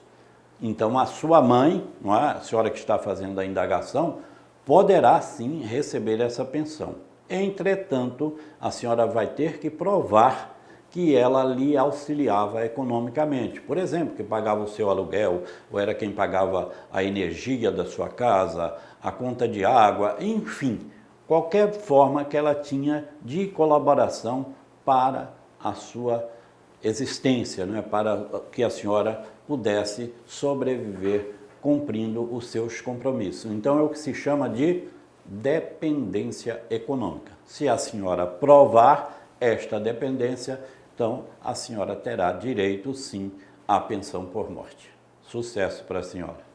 então a sua mãe, não é? A senhora que está fazendo a indagação, poderá sim receber essa pensão. Entretanto, a senhora vai ter que provar que ela lhe auxiliava economicamente. Por exemplo, que pagava o seu aluguel, ou era quem pagava a energia da sua casa, a conta de água, enfim, qualquer forma que ela tinha de colaboração para a sua existência, né? Para que a senhora pudesse sobreviver cumprindo os seus compromissos. Então é o que se chama de dependência econômica. Se a senhora provar esta dependência, então a senhora terá direito sim à pensão por morte. Sucesso para a senhora.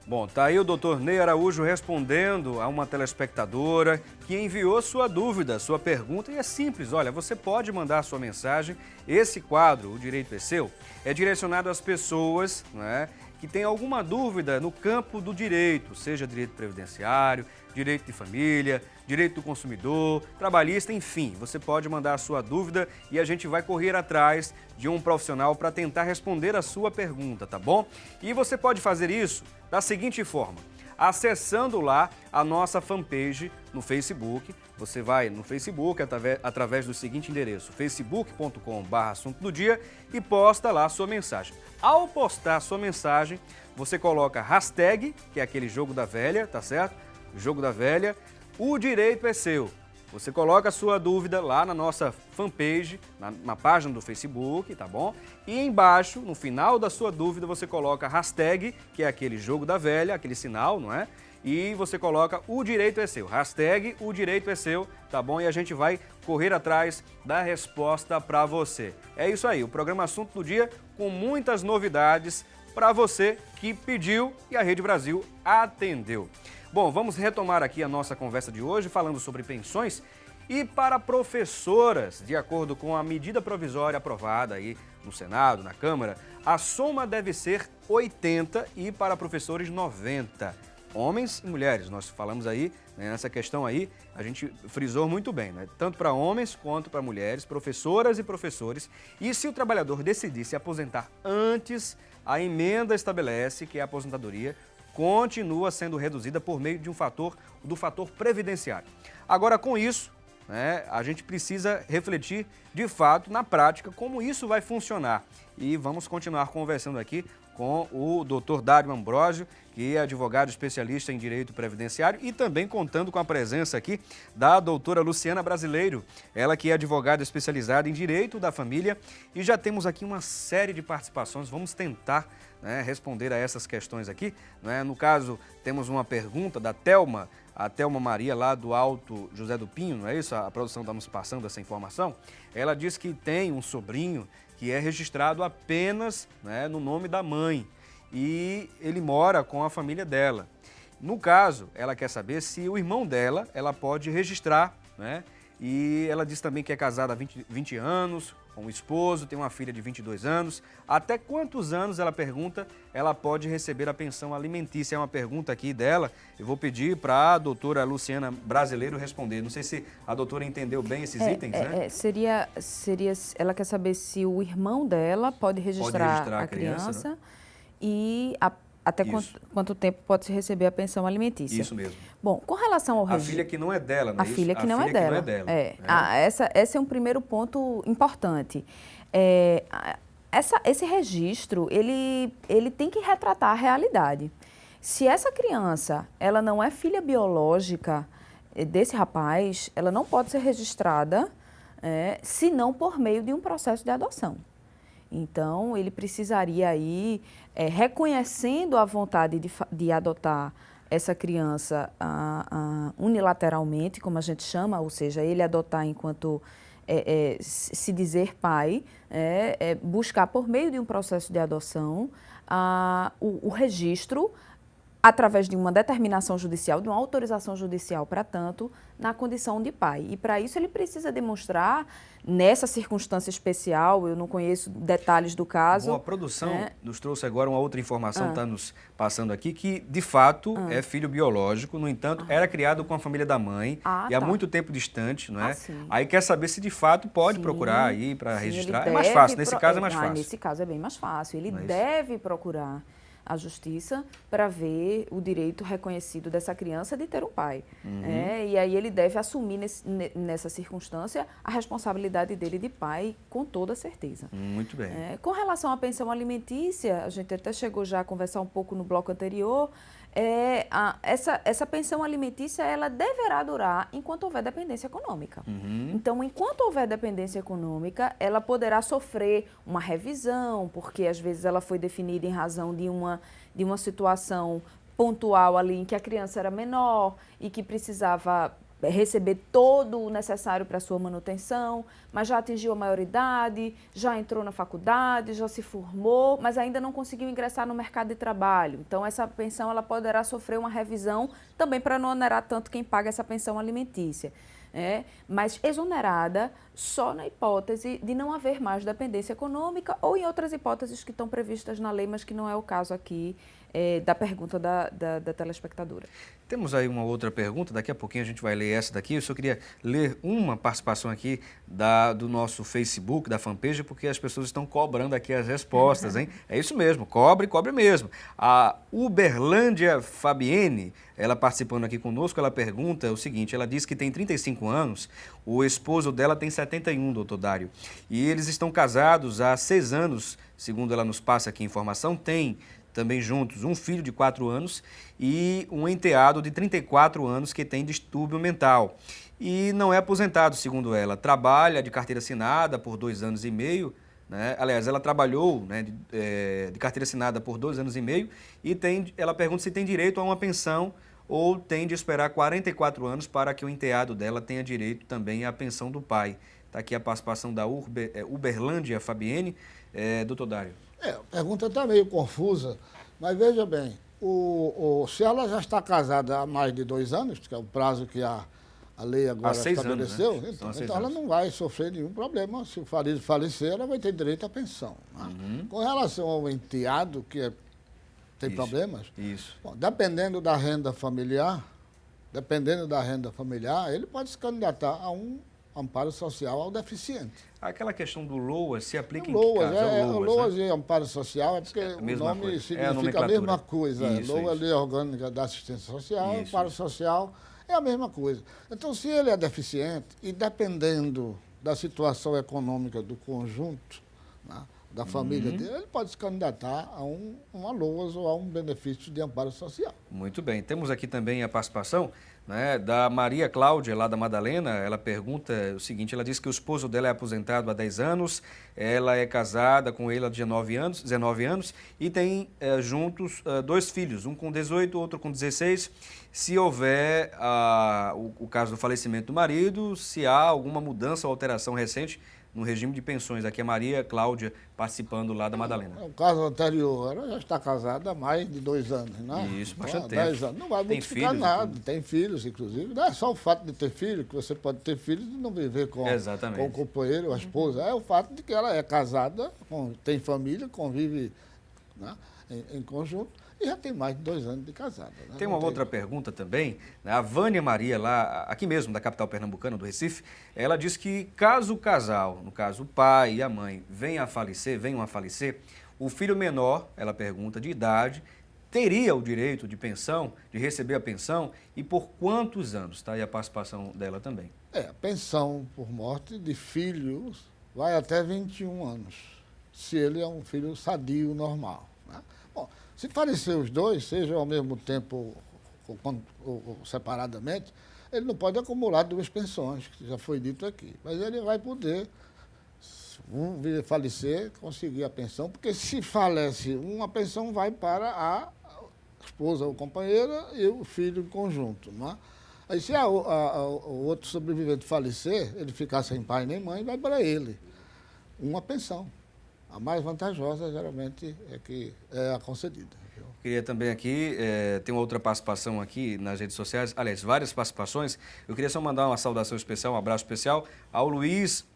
Bom, tá aí o doutor Ney Araújo respondendo a uma telespectadora que enviou sua dúvida, sua pergunta, e é simples, olha, você pode mandar sua mensagem. Esse quadro, O Direito é Seu, é direcionado às pessoas, né, que têm alguma dúvida no campo do direito, seja direito previdenciário, direito de família, direito do consumidor, trabalhista, enfim. Você pode mandar a sua dúvida e a gente vai correr atrás de um profissional para tentar responder a sua pergunta, tá bom? E você pode fazer isso da seguinte forma, acessando lá a nossa fanpage no Facebook. Você vai no Facebook através do seguinte endereço, facebook.com/assunto do dia, e posta lá a sua mensagem. Ao postar a sua mensagem, você coloca hashtag, que é aquele jogo da velha, tá certo? Jogo da velha, o direito é seu. Você coloca a sua dúvida lá na nossa fanpage, na página do Facebook, tá bom? E embaixo, no final da sua dúvida, você coloca a hashtag, que é aquele jogo da velha, aquele sinal, não é? E você coloca o direito é seu, hashtag o direito é seu, tá bom? E a gente vai correr atrás da resposta para você. É isso aí, o programa Assunto do Dia com muitas novidades para você que pediu e a Rede Brasil atendeu. Bom, vamos retomar aqui a nossa conversa de hoje falando sobre pensões e para professoras, de acordo com a medida provisória aprovada aí no Senado, na Câmara, a soma deve ser 80 e para professores 90. Homens e mulheres, nós falamos aí, né, nessa questão aí, a gente frisou muito bem, né? Tanto para homens quanto para mulheres, professoras e professores. E se o trabalhador decidir se aposentar antes, a emenda estabelece que a aposentadoria continua sendo reduzida por meio de do fator previdenciário. Agora, com isso, né, a gente precisa refletir de fato, na prática, como isso vai funcionar. E vamos continuar conversando aqui com o Dr. Dário Ambrosio, que é advogado especialista em direito previdenciário e também contando com a presença aqui da doutora Luciana Brasileiro, ela que é advogada especializada em direito da família, e já temos aqui uma série de participações, vamos tentar, né, responder a essas questões aqui, né? No caso, temos uma pergunta da Thelma, a Thelma Maria lá do Alto José do Pinho, não é isso? A produção está nos passando essa informação. Ela diz que tem um sobrinho que é registrado apenas, né, no nome da mãe e ele mora com a família dela. No caso, ela quer saber se o irmão dela, ela pode registrar, né? E ela diz também que é casada há 20 anos, com um esposo, tem uma filha de 22 anos. Até quantos anos, ela pergunta, ela pode receber a pensão alimentícia? É uma pergunta aqui dela. Eu vou pedir para a doutora Luciana Brasileiro responder. Não sei se a doutora entendeu bem esses itens, né? Seria, ela quer saber se o irmão dela pode registrar a criança, né? E até quanto tempo pode se receber a pensão alimentícia. Isso mesmo. Bom, com relação ao registro... A filha que não é dela, não é isso? A filha que não é dela. Esse é um primeiro ponto importante. Esse registro, ele tem que retratar a realidade. Se essa criança, ela não é filha biológica desse rapaz, ela não pode ser registrada, senão por meio de um processo de adoção. Então, ele precisaria aí, reconhecendo a vontade de adotar essa criança unilateralmente, como a gente chama, ou seja, ele adotar enquanto se dizer pai, buscar por meio de um processo de adoção o registro através de uma determinação judicial, de uma autorização judicial para tanto, na condição de pai. E para isso ele precisa demonstrar, nessa circunstância especial, eu não conheço detalhes do caso. Bom, a produção nos trouxe agora uma outra informação que está nos passando aqui, que de fato é filho biológico, no entanto, era criado com a família da mãe e há muito tempo distante, não é? Aí quer saber se de fato pode procurar aí para registrar. É mais fácil, nesse caso é mais fácil. Nesse caso é bem mais fácil, ele deve procurar a justiça para ver o direito reconhecido dessa criança de ter um pai. E aí ele deve assumir nessa circunstância a responsabilidade dele de pai com toda certeza. Muito bem. Com relação à pensão alimentícia, a gente até chegou já a conversar um pouco no bloco anterior, essa pensão alimentícia ela deverá durar enquanto houver dependência econômica. Então, enquanto houver dependência econômica, ela poderá sofrer uma revisão, porque às vezes ela foi definida em razão de uma situação pontual ali em que a criança era menor e que precisava receber todo o necessário para a sua manutenção, mas já atingiu a maioridade, já entrou na faculdade, já se formou, mas ainda não conseguiu ingressar no mercado de trabalho. Então, essa pensão ela poderá sofrer uma revisão também para não onerar tanto quem paga essa pensão alimentícia. Mas exonerada só na hipótese de não haver mais dependência econômica ou em outras hipóteses que estão previstas na lei, mas que não é o caso aqui da pergunta da telespectadora. Temos aí uma outra pergunta, daqui a pouquinho a gente vai ler essa daqui. Eu só queria ler uma participação aqui do nosso Facebook, da fanpage, porque as pessoas estão cobrando aqui as respostas, hein? É isso mesmo, cobre mesmo. A Uberlândia Fabienne, ela participando aqui conosco, ela pergunta o seguinte, ela diz que tem 35 anos, o esposo dela tem 71, doutor Dário, e eles estão casados há 6 anos, segundo ela nos passa aqui a informação, tem também juntos, um filho de 4 anos e um enteado de 34 anos que tem distúrbio mental. E não é aposentado, segundo ela. Trabalha de carteira assinada por 2 anos e meio, né? Aliás, ela trabalhou, né, de carteira assinada por 2 anos e meio e ela pergunta se tem direito a uma pensão ou tem de esperar 44 anos para que o enteado dela tenha direito também à pensão do pai. Está aqui a participação da Uberlândia Fabienne. Doutor Dário. A pergunta está meio confusa, mas veja bem, se ela já está casada há mais de 2 anos, que é o prazo que a lei agora estabeleceu, anos, né? então ela não vai sofrer nenhum problema. Se o marido falecer, ela vai ter direito à pensão. Né? Com relação ao enteado, que tem problemas, bom, dependendo da renda familiar, ele pode se candidatar a um amparo social ao deficiente. Aquela questão do LOAS se aplica em LOAS, que caso? o LOAS e amparo social é porque o nome significa a mesma coisa. LOAS, Lei Orgânica da Assistência Social, amparo social é a mesma coisa. Então, se ele é deficiente e dependendo da situação econômica do conjunto, né, da família dele, ele pode se candidatar a uma LOAS ou a um benefício de amparo social. Muito bem. Temos aqui também a participação, né, da Maria Cláudia, lá da Madalena. Ela pergunta o seguinte, ela diz que o esposo dela é aposentado há 10 anos, ela é casada com ele há 19 anos e tem juntos 2 filhos, um com 18, outro com 16. Se houver o caso do falecimento do marido, se há alguma mudança ou alteração recente no regime de pensões. Aqui é Maria Cláudia participando lá da Madalena. O caso anterior, ela já está casada há mais de 2 anos, né? Isso, bastante tempo. 10 anos. Não vai modificar nada. Tem filhos, inclusive. Não é só o fato de ter filho, que você pode ter filhos e não viver com o companheiro ou a esposa. É o fato de que ela é casada, tem família, convive, né, em conjunto. E já tem mais de 2 anos de casada. Né? Tem uma outra pergunta também, né? A Vânia Maria, lá, aqui mesmo, da capital pernambucana, do Recife, ela diz que caso o casal, no caso o pai e a mãe, venham a falecer, o filho menor, ela pergunta, de idade, teria o direito de pensão, de receber a pensão, e por quantos anos? Tá aí a participação dela também. A pensão por morte de filhos vai até 21 anos, se ele é um filho sadio, normal. Né? Bom, se falecer os dois, seja ao mesmo tempo ou separadamente, ele não pode acumular 2 pensões, que já foi dito aqui. Mas ele vai poder, vir falecer, conseguir a pensão, porque se falece um, a pensão vai para a esposa ou companheira e o filho em conjunto. Não é? Aí se o outro sobrevivente falecer, ele ficar sem pai nem mãe, vai para ele uma pensão. A mais vantajosa, geralmente, é que é a concedida. Queria também aqui, tem uma outra participação aqui nas redes sociais, aliás, várias participações. Eu queria só mandar uma saudação especial, um abraço especial ao Luiz,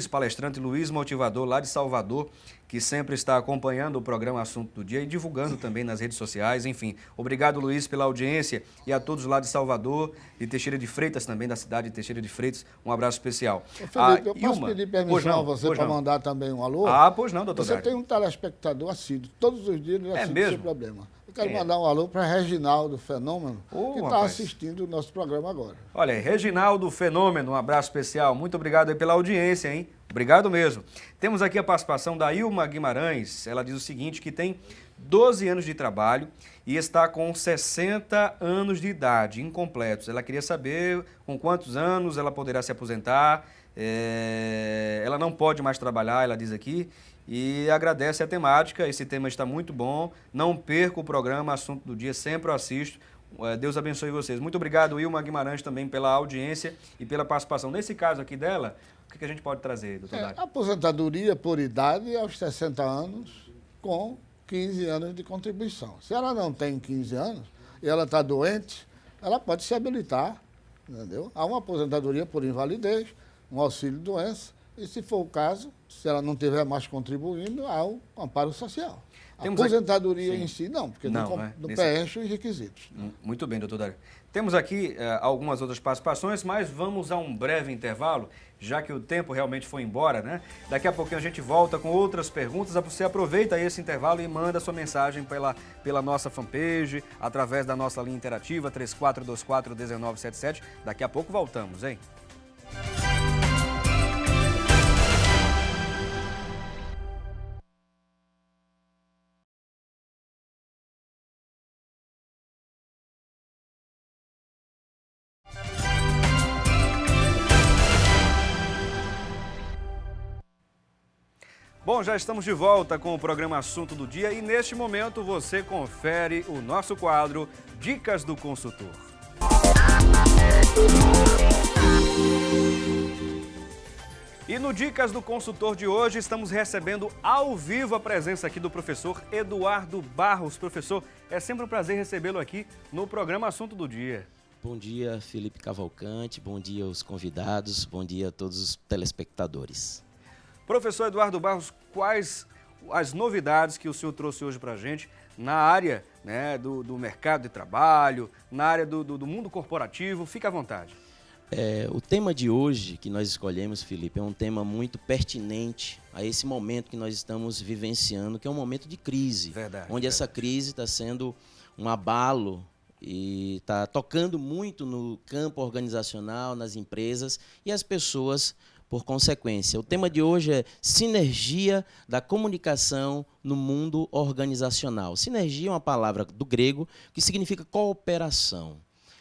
palestrante Luiz Motivador, lá de Salvador, que sempre está acompanhando o programa Assunto do Dia e divulgando também nas redes sociais. Enfim, obrigado, Luiz, pela audiência e a todos lá de Salvador e Teixeira de Freitas também, da cidade de Teixeira de Freitas. Um abraço especial. Felipe, eu posso pedir permissão a você para mandar também um alô? Pois não, doutor. Você tem um telespectador assíduo, todos os dias ele assiste o seu problema. Eu quero mandar um alô para Reginaldo Fenômeno, que está assistindo o nosso programa agora. Olha aí, Reginaldo Fenômeno, um abraço especial. Muito obrigado aí pela audiência, hein? Obrigado mesmo. Temos aqui a participação da Ilma Guimarães. Ela diz o seguinte, que tem 12 anos de trabalho e está com 60 anos de idade, incompletos. Ela queria saber com quantos anos ela poderá se aposentar. Ela não pode mais trabalhar, ela diz aqui, e agradece a temática. Esse tema está muito bom. Não perca o programa Assunto do Dia, sempre eu assisto. Deus abençoe vocês. Muito obrigado, Ilma Guimarães, também pela audiência e pela participação. Nesse caso aqui dela, o que a gente pode trazer, doutor Dário? Aposentadoria por idade aos 60 anos, com 15 anos de contribuição. Se ela não tem 15 anos e ela está doente, ela pode se habilitar, entendeu? A uma aposentadoria por invalidez, um auxílio-doença, e se for o caso, se ela não estiver mais contribuindo, há o amparo social. A aposentadoria em si, não, porque não preenche os requisitos. Muito bem, doutor Dário. Temos aqui algumas outras participações, mas vamos a um breve intervalo, já que o tempo realmente foi embora, né? Daqui a pouquinho a gente volta com outras perguntas. Você aproveita esse intervalo e manda sua mensagem pela nossa fanpage, através da nossa linha interativa 3424-1977. Daqui a pouco voltamos, hein? Bom, já estamos de volta com o programa Assunto do Dia e neste momento você confere o nosso quadro Dicas do Consultor. E no Dicas do Consultor de hoje estamos recebendo ao vivo a presença aqui do professor Eduardo Barros. Professor, é sempre um prazer recebê-lo aqui no programa Assunto do Dia. Bom dia, Felipe Cavalcante, bom dia aos convidados, bom dia a todos os telespectadores. Professor Eduardo Barros, quais as novidades que o senhor trouxe hoje para a gente na área, né, do mercado de trabalho, na área do mundo corporativo? Fique à vontade. O tema de hoje que nós escolhemos, Felipe, é um tema muito pertinente a esse momento que nós estamos vivenciando, que é um momento de crise. Verdade, onde essa crise está sendo um abalo e está tocando muito no campo organizacional, nas empresas e as pessoas por consequência. O tema de hoje é sinergia da comunicação no mundo organizacional. Sinergia é uma palavra do grego que significa cooperação.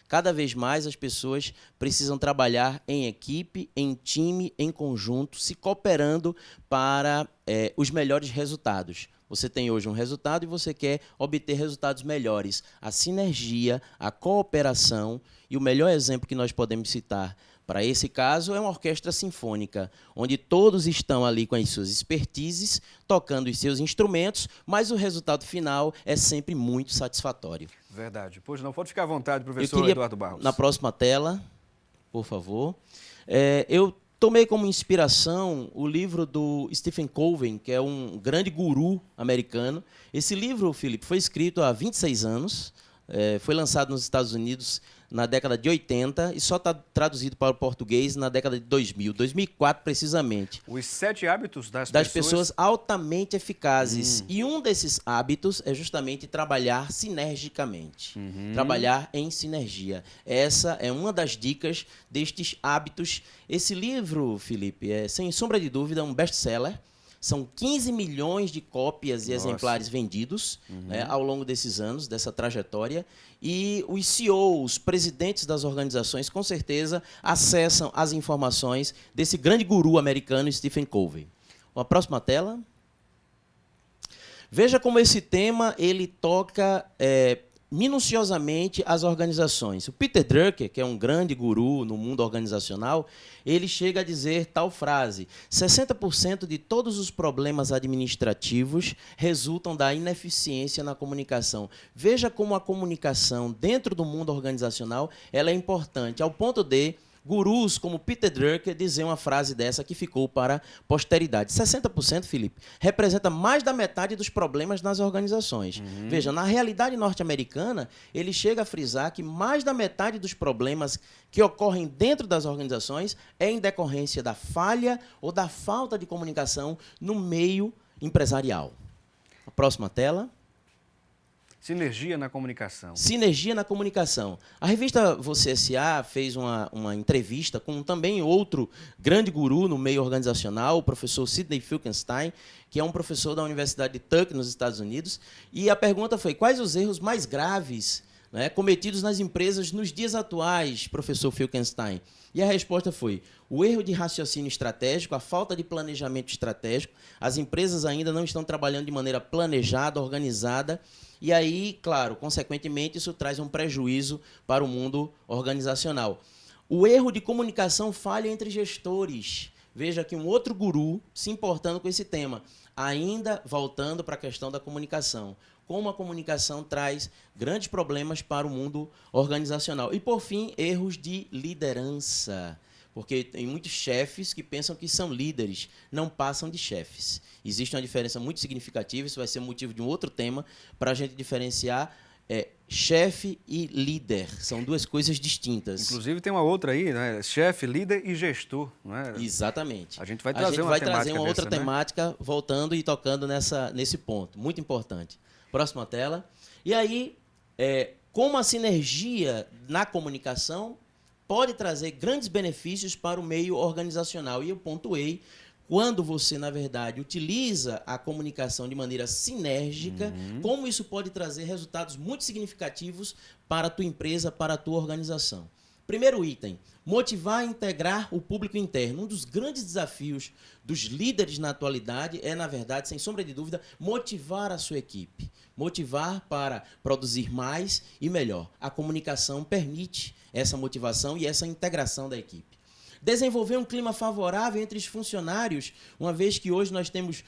Cada vez mais as pessoas precisam trabalhar em equipe, em time, em conjunto, se cooperando para os melhores resultados. Você tem hoje um resultado e você quer obter resultados melhores. A sinergia, a cooperação e o melhor exemplo que nós podemos citar para esse caso é uma orquestra sinfônica, onde todos estão ali com as suas expertises, tocando os seus instrumentos, mas o resultado final é sempre muito satisfatório. Verdade. Pois não, pode ficar à vontade, professor Eduardo Barros. Na próxima tela, por favor. Eu tomei como inspiração o livro do Stephen Covey, que é um grande guru americano. Esse livro, Felipe, foi escrito há 26 anos, foi lançado nos Estados Unidos na década de 80 e só está traduzido para o português na década de 2004 precisamente. Os 7 hábitos das pessoas altamente eficazes. E um desses hábitos é justamente trabalhar sinergicamente. Trabalhar em sinergia. Essa é uma das dicas destes hábitos. Esse livro, Felipe, é sem sombra de dúvida um best-seller. São 15 milhões de cópias e exemplares vendidos ao longo desses anos, dessa trajetória. E os CEOs, os presidentes das organizações, com certeza, acessam as informações desse grande guru americano, Stephen Covey. A próxima tela. Veja como esse tema ele toca minuciosamente as organizações. O Peter Drucker, que é um grande guru no mundo organizacional, ele chega a dizer tal frase: 60% de todos os problemas administrativos resultam da ineficiência na comunicação. Veja como a comunicação dentro do mundo organizacional ela é importante, ao ponto de gurus como Peter Drucker dizer uma frase dessa que ficou para a posteridade. 60%, Felipe, representa mais da metade dos problemas nas organizações. Veja, na realidade norte-americana, ele chega a frisar que mais da metade dos problemas que ocorrem dentro das organizações é em decorrência da falha ou da falta de comunicação no meio empresarial. A próxima tela. Sinergia na comunicação. Sinergia na comunicação. A revista Você S.A. fez uma entrevista com também outro grande guru no meio organizacional, o professor Sidney Finkelstein, que é um professor da Universidade de Tuck, nos Estados Unidos. E a pergunta foi: quais os erros mais graves, né, cometidos nas empresas nos dias atuais, professor Finkelstein? E a resposta foi: o erro de raciocínio estratégico, a falta de planejamento estratégico. As empresas ainda não estão trabalhando de maneira planejada, organizada. E aí, claro, consequentemente, isso traz um prejuízo para o mundo organizacional. O erro de comunicação falha entre gestores. Veja aqui um outro guru se importando com esse tema. Ainda voltando para a questão da comunicação. Como a comunicação traz grandes problemas para o mundo organizacional. E, por fim, erros de liderança. Porque tem muitos chefes que pensam que são líderes, não passam de chefes. Existe uma diferença muito significativa, isso vai ser motivo de um outro tema, para a gente diferenciar chefe e líder. São duas coisas distintas. Inclusive tem uma outra aí, né? Chefe, líder e gestor. Não é? Exatamente. A gente vai trazer uma outra temática, voltando e tocando nesse ponto. Muito importante. Próxima tela. E aí, como a sinergia na comunicação pode trazer grandes benefícios para o meio organizacional. E eu pontuei, quando você, na verdade, utiliza a comunicação de maneira sinérgica, como isso pode trazer resultados muito significativos para a tua empresa, para a tua organização. Primeiro item, motivar e integrar o público interno. Um dos grandes desafios dos líderes na atualidade é, na verdade, sem sombra de dúvida, motivar a sua equipe. Motivar para produzir mais e melhor. A comunicação permite essa motivação e essa integração da equipe. Desenvolver um clima favorável entre os funcionários, uma vez que hoje nós temos,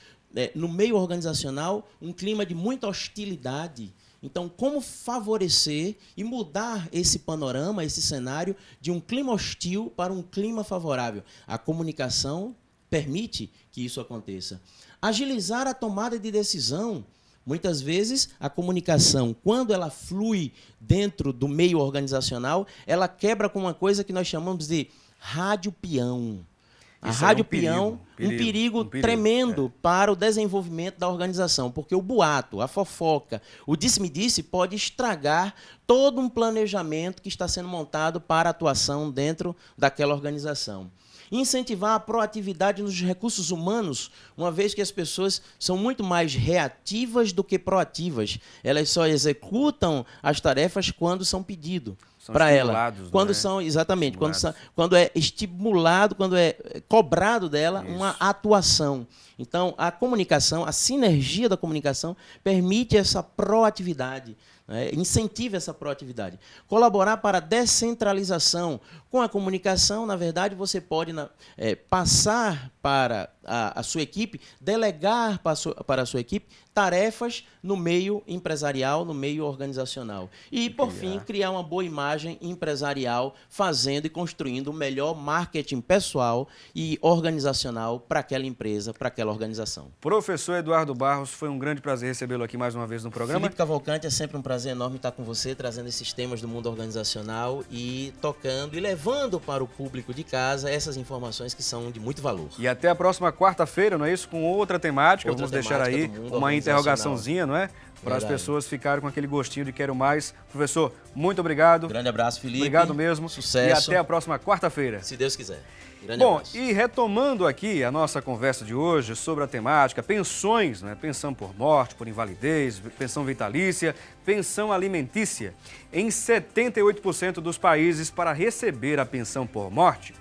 no meio organizacional, um clima de muita hostilidade. Então, como favorecer e mudar esse panorama, esse cenário de um clima hostil para um clima favorável? A comunicação permite que isso aconteça. Agilizar a tomada de decisão. Muitas vezes, a comunicação, quando ela flui dentro do meio organizacional, ela quebra com uma coisa que nós chamamos de rádio peão. A rádio peão, um perigo tremendo para o desenvolvimento da organização, porque o boato, a fofoca, o disse-me-disse pode estragar todo um planejamento que está sendo montado para a atuação dentro daquela organização. Incentivar a proatividade nos recursos humanos, uma vez que as pessoas são muito mais reativas do que proativas. Elas só executam as tarefas quando são pedido para ela. Quando são, exatamente, quando é estimulado, quando é cobrado dela uma atuação. Então, a comunicação, a sinergia da comunicação permite essa proatividade. Incentiva essa proatividade. Colaborar para a descentralização. Com a comunicação, na verdade, você pode passar para a sua equipe, delegar para a sua equipe tarefas no meio empresarial, no meio organizacional. E, por fim, criar uma boa imagem empresarial, fazendo e construindo o melhor marketing pessoal e organizacional para aquela empresa, para aquela organização. Professor Eduardo Barros, foi um grande prazer recebê-lo aqui mais uma vez no programa. Felipe Cavalcante, é sempre um prazer enorme estar com você, trazendo esses temas do mundo organizacional e tocando e levando para o público de casa essas informações que são de muito valor. E até a próxima quarta-feira, não é isso? Com outra temática. Vamos deixar aí uma interrogaçãozinha, não é? Para as pessoas ficarem com aquele gostinho de quero mais. Professor, muito obrigado. Grande abraço, Felipe. Obrigado mesmo. Sucesso. E até a próxima quarta-feira. Se Deus quiser. Bom, e retomando aqui a nossa conversa de hoje sobre a temática pensões, né? Pensão por morte, por invalidez, pensão vitalícia, pensão alimentícia. Em 78% dos países, para receber a pensão por morte,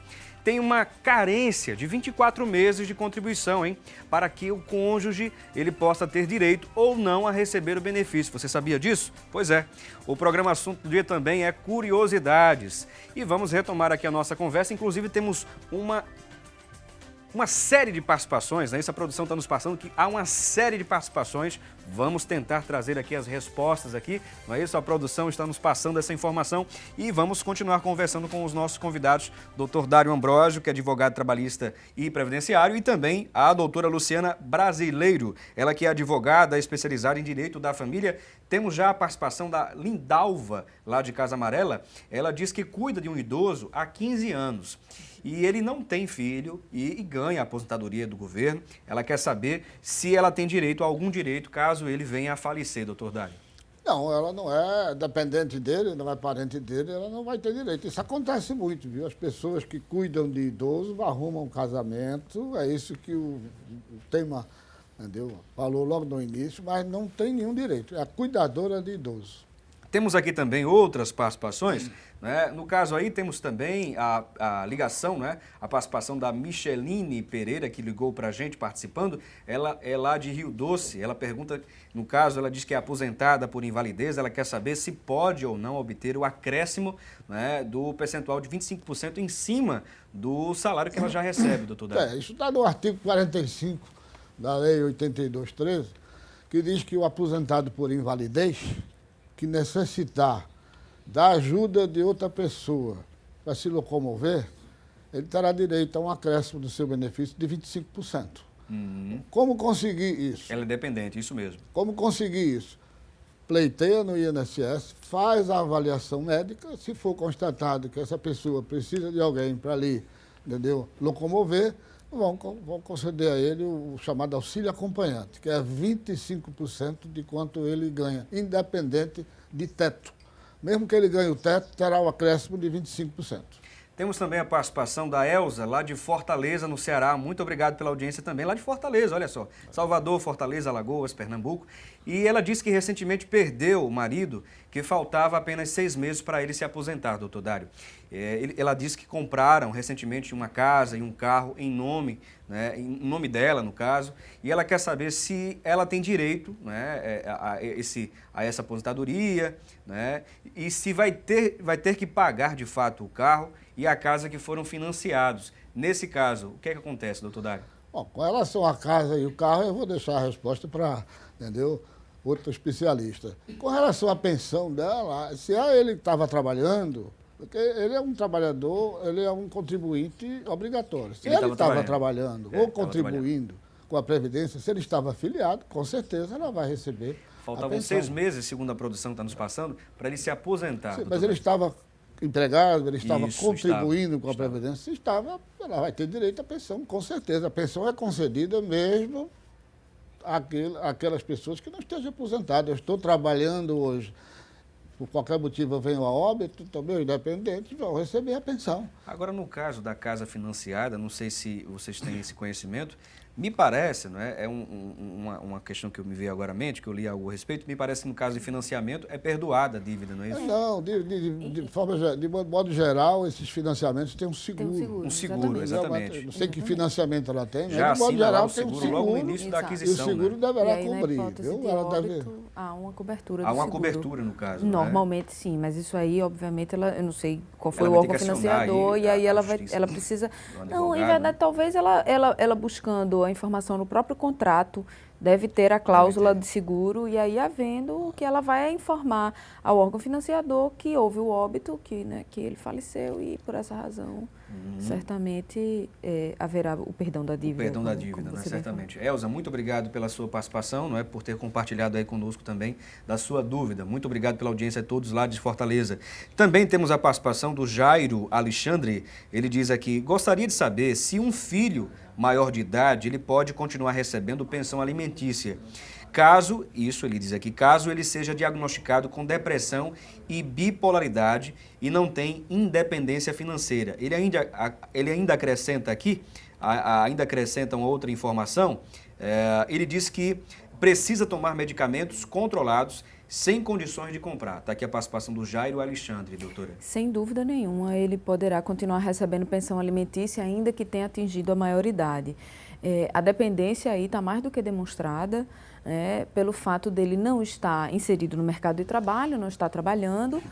tem uma carência de 24 meses de contribuição, hein? Para que o cônjuge ele possa ter direito ou não a receber o benefício. Você sabia disso? Pois é. O programa Assunto do Dia também é curiosidades. E vamos retomar aqui a nossa conversa. Inclusive, temos uma série de participações, né? Isso a produção está nos passando que há uma série de participações. Vamos tentar trazer aqui as respostas aqui, não é isso? A produção está nos passando essa informação e vamos continuar conversando com os nossos convidados, Dr. Dário Ambrosio, que é advogado trabalhista e previdenciário, e também a doutora Luciana Brasileiro, ela que é advogada especializada em direito da família. Temos já a participação da Lindalva, lá de Casa Amarela. Ela diz que cuida de um idoso há 15 anos. E ele não tem filho e ganha a aposentadoria do governo. Ela quer saber se ela tem direito a algum direito caso ele venha a falecer, doutor Dário. Não, ela não é dependente dele, não é parente dele, ela não vai ter direito. Isso acontece muito, viu? As pessoas que cuidam de idosos arrumam um casamento, é isso que o tema, entendeu? Falou logo no início, mas não tem nenhum direito. É a cuidadora de idosos. Temos aqui também outras participações, né? No caso aí temos também a ligação, né? A participação da Micheline Pereira, que ligou para a gente participando. Ela é lá de Rio Doce. Ela pergunta, no caso, ela diz que é aposentada por invalidez. Ela quer saber se pode ou não obter o acréscimo, né, do percentual de 25% em cima do salário que ela já recebe, doutor Dário. Isso está no artigo 45 da Lei 8213, que diz que o aposentado por invalidez que necessitar da ajuda de outra pessoa para se locomover, ele terá direito a um acréscimo do seu benefício de 25%. Como conseguir isso? Ela é dependente, isso mesmo. Como conseguir isso? Pleiteia no INSS, faz a avaliação médica, se for constatado que essa pessoa precisa de alguém para ali, entendeu, locomover, vão conceder a ele o chamado auxílio acompanhante, que é 25% de quanto ele ganha, independente de teto. Mesmo que ele ganhe o teto, terá o acréscimo de 25%. Temos também a participação da Elza, lá de Fortaleza, no Ceará. Muito obrigado pela audiência também, lá de Fortaleza, olha só. Salvador, Fortaleza, Alagoas, Pernambuco. E ela disse que recentemente perdeu o marido, que faltava apenas 6 meses para ele se aposentar, doutor Dário. Ela disse que compraram recentemente uma casa e um carro em nome dela, no caso, e ela quer saber se ela tem direito, né, a essa aposentadoria, né, e se vai ter que pagar de fato o carro e a casa que foram financiados. Nesse caso, o que é que acontece, doutor Dário? Bom, com relação à casa e o carro, eu vou deixar a resposta para, outro especialista. Com relação à pensão dela, se ele estava trabalhando, porque ele é um trabalhador, ele é um contribuinte obrigatório. Se ele estava trabalhando ou contribuindo com a Previdência, se ele estava afiliado, com certeza ela vai receber Faltavam 6 meses, segundo a produção que está nos passando, para ele se aposentar. Sim, mas ele estava empregado, ele estava contribuindo com a estava. Previdência, se estava, ela vai ter direito à pensão, com certeza. A pensão é concedida mesmo àquelas pessoas que não estejam aposentadas. Eu estou trabalhando hoje, por qualquer motivo eu venho a óbito, também independente, vão receber a pensão. Agora, no caso da casa financiada, não sei se vocês têm esse conhecimento, me parece, não é? Uma questão que eu me veio agora à mente, que eu li algo a respeito, me parece que no caso de financiamento é perdoada a dívida, não é isso? Não, de modo geral, esses financiamentos têm um seguro. Um seguro, exatamente. Não sei que financiamento ela tem, mas Já de modo geral tem um seguro logo no início da e aquisição. o seguro né? deverá E aí, cobrir. na hipótese Viu? de Ela óbito, deve... há uma cobertura do Há uma seguro. cobertura, no caso. não é? Normalmente sim, mas isso aí, obviamente, eu não sei qual foi Ela o vai ter órgão que acionar financiador, aí e aí a ela justiça, precisa... do Não, em advogado, verdade, né? talvez ela buscando a informação no próprio contrato, deve ter a cláusula de seguro, e aí havendo que ela vai informar ao órgão financiador que houve o óbito, que ele faleceu, e por essa razão, certamente haverá o perdão da dívida. O perdão da como dívida, né? você bem Certamente. Elza, muito obrigado pela sua participação, não é, por ter compartilhado aí conosco também da sua dúvida. Muito obrigado pela audiência a todos lá de Fortaleza. Também temos a participação do Jairo Alexandre. Ele diz aqui, gostaria de saber se um filho maior de idade, ele pode continuar recebendo pensão alimentícia. Caso, isso ele diz aqui, caso ele seja diagnosticado com depressão e bipolaridade e não tem independência financeira. Ele ainda acrescenta aqui, ainda acrescenta uma outra informação, ele diz que precisa tomar medicamentos controlados sem condições de comprar. Está aqui a participação do Jairo Alexandre, doutora. Sem dúvida nenhuma, ele poderá continuar recebendo pensão alimentícia ainda que tenha atingido a maioridade. A dependência aí está mais do que demonstrada, pelo fato dele não estar inserido no mercado de trabalho, não estar trabalhando,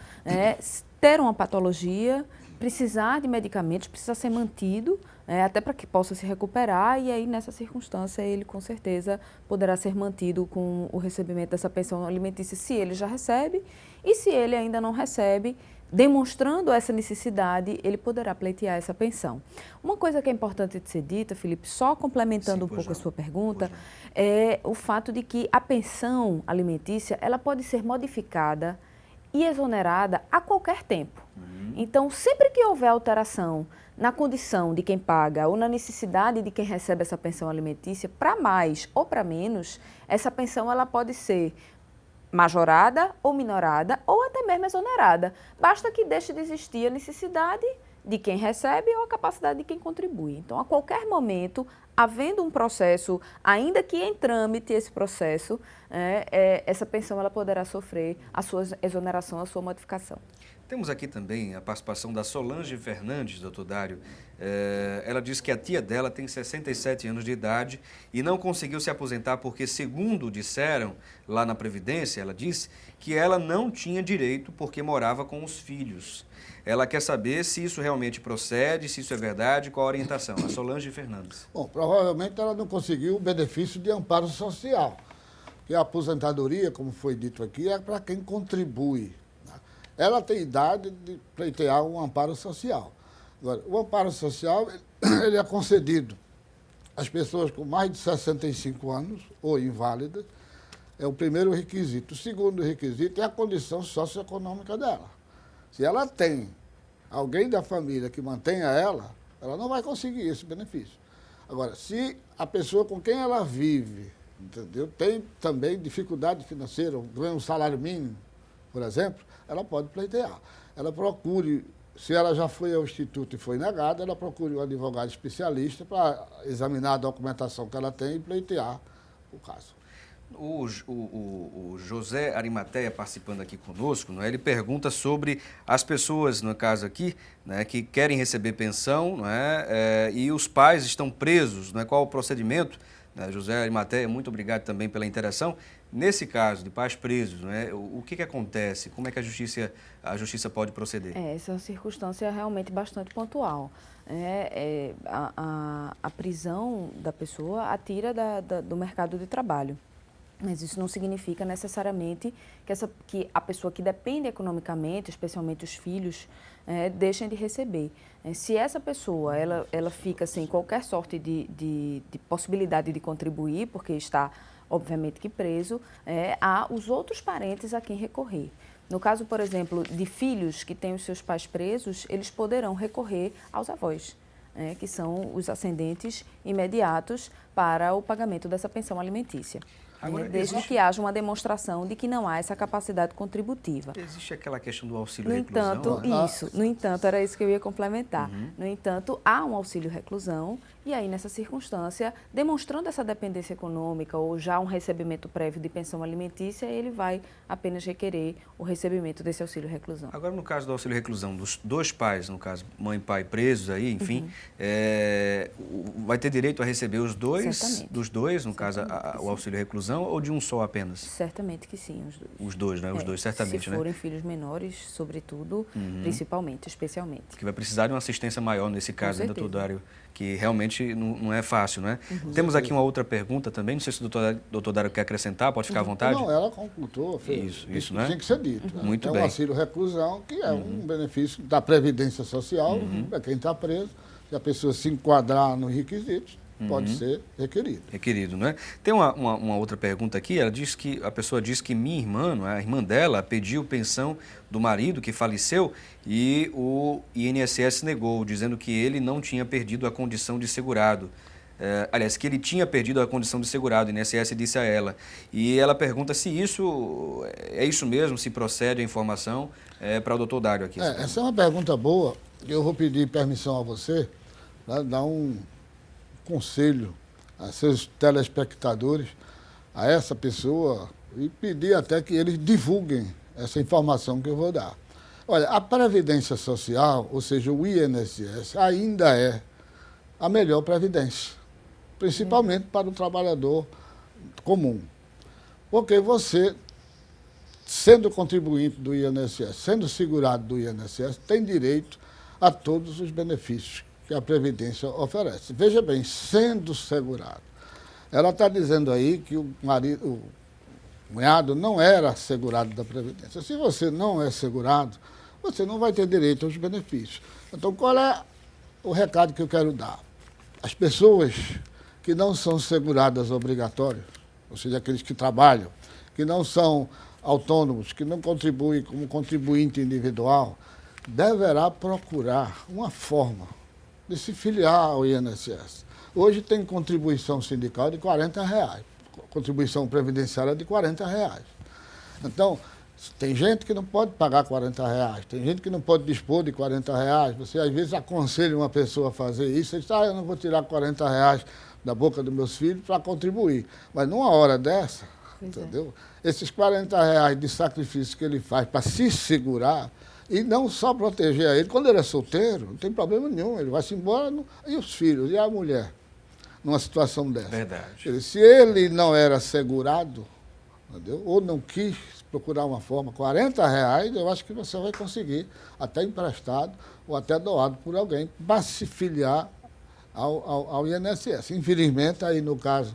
ter uma patologia, precisar de medicamentos, precisa ser mantido, até para que possa se recuperar, e aí nessa circunstância ele com certeza poderá ser mantido com o recebimento dessa pensão alimentícia se ele já recebe, e se ele ainda não recebe, demonstrando essa necessidade, ele poderá pleitear essa pensão. Uma coisa que é importante de ser dita, Felipe, só complementando um pouco a sua pergunta, é o fato de que a pensão alimentícia, ela pode ser modificada e exonerada a qualquer tempo. Então, sempre que houver alteração na condição de quem paga ou na necessidade de quem recebe essa pensão alimentícia, para mais ou para menos, essa pensão ela pode ser majorada ou minorada ou até mesmo exonerada. Basta que deixe de existir a necessidade de quem recebe ou a capacidade de quem contribui. Então, a qualquer momento, havendo um processo, ainda que em trâmite esse processo, essa pensão ela poderá sofrer a sua exoneração, a sua modificação. Temos aqui também a participação da Solange Fernandes, doutor Dário. Ela diz que a tia dela tem 67 anos de idade e não conseguiu se aposentar porque, segundo disseram lá na Previdência, ela disse que ela não tinha direito porque morava com os filhos. Ela quer saber se isso realmente procede, se isso é verdade, qual a orientação. A Solange Fernandes. Bom, provavelmente ela não conseguiu o benefício de amparo social. Porque a aposentadoria, como foi dito aqui, é para quem contribui. Ela tem idade de pleitear um amparo social. Agora, o amparo social ele é concedido às pessoas com mais de 65 anos ou inválidas, é o primeiro requisito. O segundo requisito é a condição socioeconômica dela. Se ela tem alguém da família que mantenha ela não vai conseguir esse benefício. Agora, se a pessoa com quem ela vive, entendeu, tem também dificuldade financeira, ganha um salário mínimo, por exemplo, ela pode pleitear. Ela procure Se ela já foi ao instituto e foi negada, ela procura um advogado especialista para examinar a documentação que ela tem e pleitear o caso. O José Arimateia participando aqui conosco, não é? Ele pergunta sobre as pessoas, no caso aqui, né, que querem receber pensão, não é? E os pais estão presos, não é? Qual o procedimento? José Arimateia, muito obrigado também pela interação. Nesse caso de pais presos, não é? O que acontece? Como é que a justiça pode proceder? Essa é uma circunstância realmente bastante pontual. A prisão da pessoa a tira do mercado de trabalho. Mas isso não significa necessariamente que a pessoa que depende economicamente, especialmente os filhos, deixem de receber. Se essa pessoa ela fica sem qualquer sorte de possibilidade de contribuir, porque está, obviamente, que preso, há os outros parentes a quem recorrer. No caso, por exemplo, de filhos que têm os seus pais presos, eles poderão recorrer aos avós, que são os ascendentes imediatos para o pagamento dessa pensão alimentícia. Agora, desde que haja uma demonstração de que não há essa capacidade contributiva. Existe aquela questão do auxílio reclusão? No entanto, era isso que eu ia complementar. Uhum. No entanto, há um auxílio reclusão e aí, nessa circunstância, demonstrando essa dependência econômica ou já um recebimento prévio de pensão alimentícia, ele vai apenas requerer o recebimento desse auxílio reclusão. Agora, no caso do auxílio reclusão, dos dois pais, no caso, mãe e pai presos aí, enfim, vai ter direito a receber os dois, Certamente. dos dois, no caso, o auxílio reclusão, ou de um só apenas? Certamente que sim, os dois. Os dois, né? Os dois, certamente, se forem filhos menores, sobretudo, principalmente, especialmente. Que vai precisar de uma assistência maior nesse caso, né, doutor Dário? Que realmente não é fácil, né? Temos aqui uma outra pergunta também, não sei se o doutor Dário quer acrescentar, pode ficar à vontade? Não, ela concluiu. Isso, né? Tinha que ser dito. Né? Muito bem. bem. É um auxílio reclusão, que é um benefício da Previdência Social, para quem está preso, se a pessoa se enquadrar nos requisitos, pode ser requerido. Requerido, né? Tem uma outra pergunta aqui, a pessoa diz que minha irmã, não é? A irmã dela pediu pensão do marido que faleceu e o INSS negou, dizendo que ele não tinha perdido a condição de segurado. Aliás, que ele tinha perdido a condição de segurado, o INSS disse a ela. E ela pergunta se isso é isso mesmo, se procede a informação, para o doutor Dário aqui. Essa é uma pergunta boa, eu vou pedir permissão a você para dar um conselho a seus telespectadores, a essa pessoa, e pedir até que eles divulguem essa informação que eu vou dar. Olha, a Previdência Social, ou seja, o INSS, ainda é a melhor previdência, principalmente para o trabalhador comum. Porque você, sendo contribuinte do INSS, sendo segurado do INSS, tem direito a todos os benefícios que a Previdência oferece. Veja bem, sendo segurado. Ela está dizendo aí que o cunhado não era segurado da Previdência. Se você não é segurado, você não vai ter direito aos benefícios. Então, qual é o recado que eu quero dar? As pessoas que não são seguradas obrigatórias, ou seja, aqueles que trabalham, que não são autônomos, que não contribuem como contribuinte individual, deverá procurar uma forma de se filiar ao INSS. Hoje tem contribuição sindical de R$40, contribuição previdenciária de R$40. Então, tem gente que não pode pagar R$40, tem gente que não pode dispor de R$40. Você, às vezes, aconselha uma pessoa a fazer isso, e diz, eu não vou tirar R$40 da boca dos meus filhos para contribuir. Mas numa hora dessa, entendeu? Esses R$40 de sacrifício que ele faz para se segurar, e não só proteger a ele, quando ele é solteiro, não tem problema nenhum, ele vai se embora, e os filhos, e a mulher, numa situação dessa. Verdade. Se ele não era segurado, entendeu? Ou não quis procurar uma forma, R$40, eu acho que você vai conseguir, até emprestado ou até doado por alguém, para se filiar ao INSS. Infelizmente, aí no caso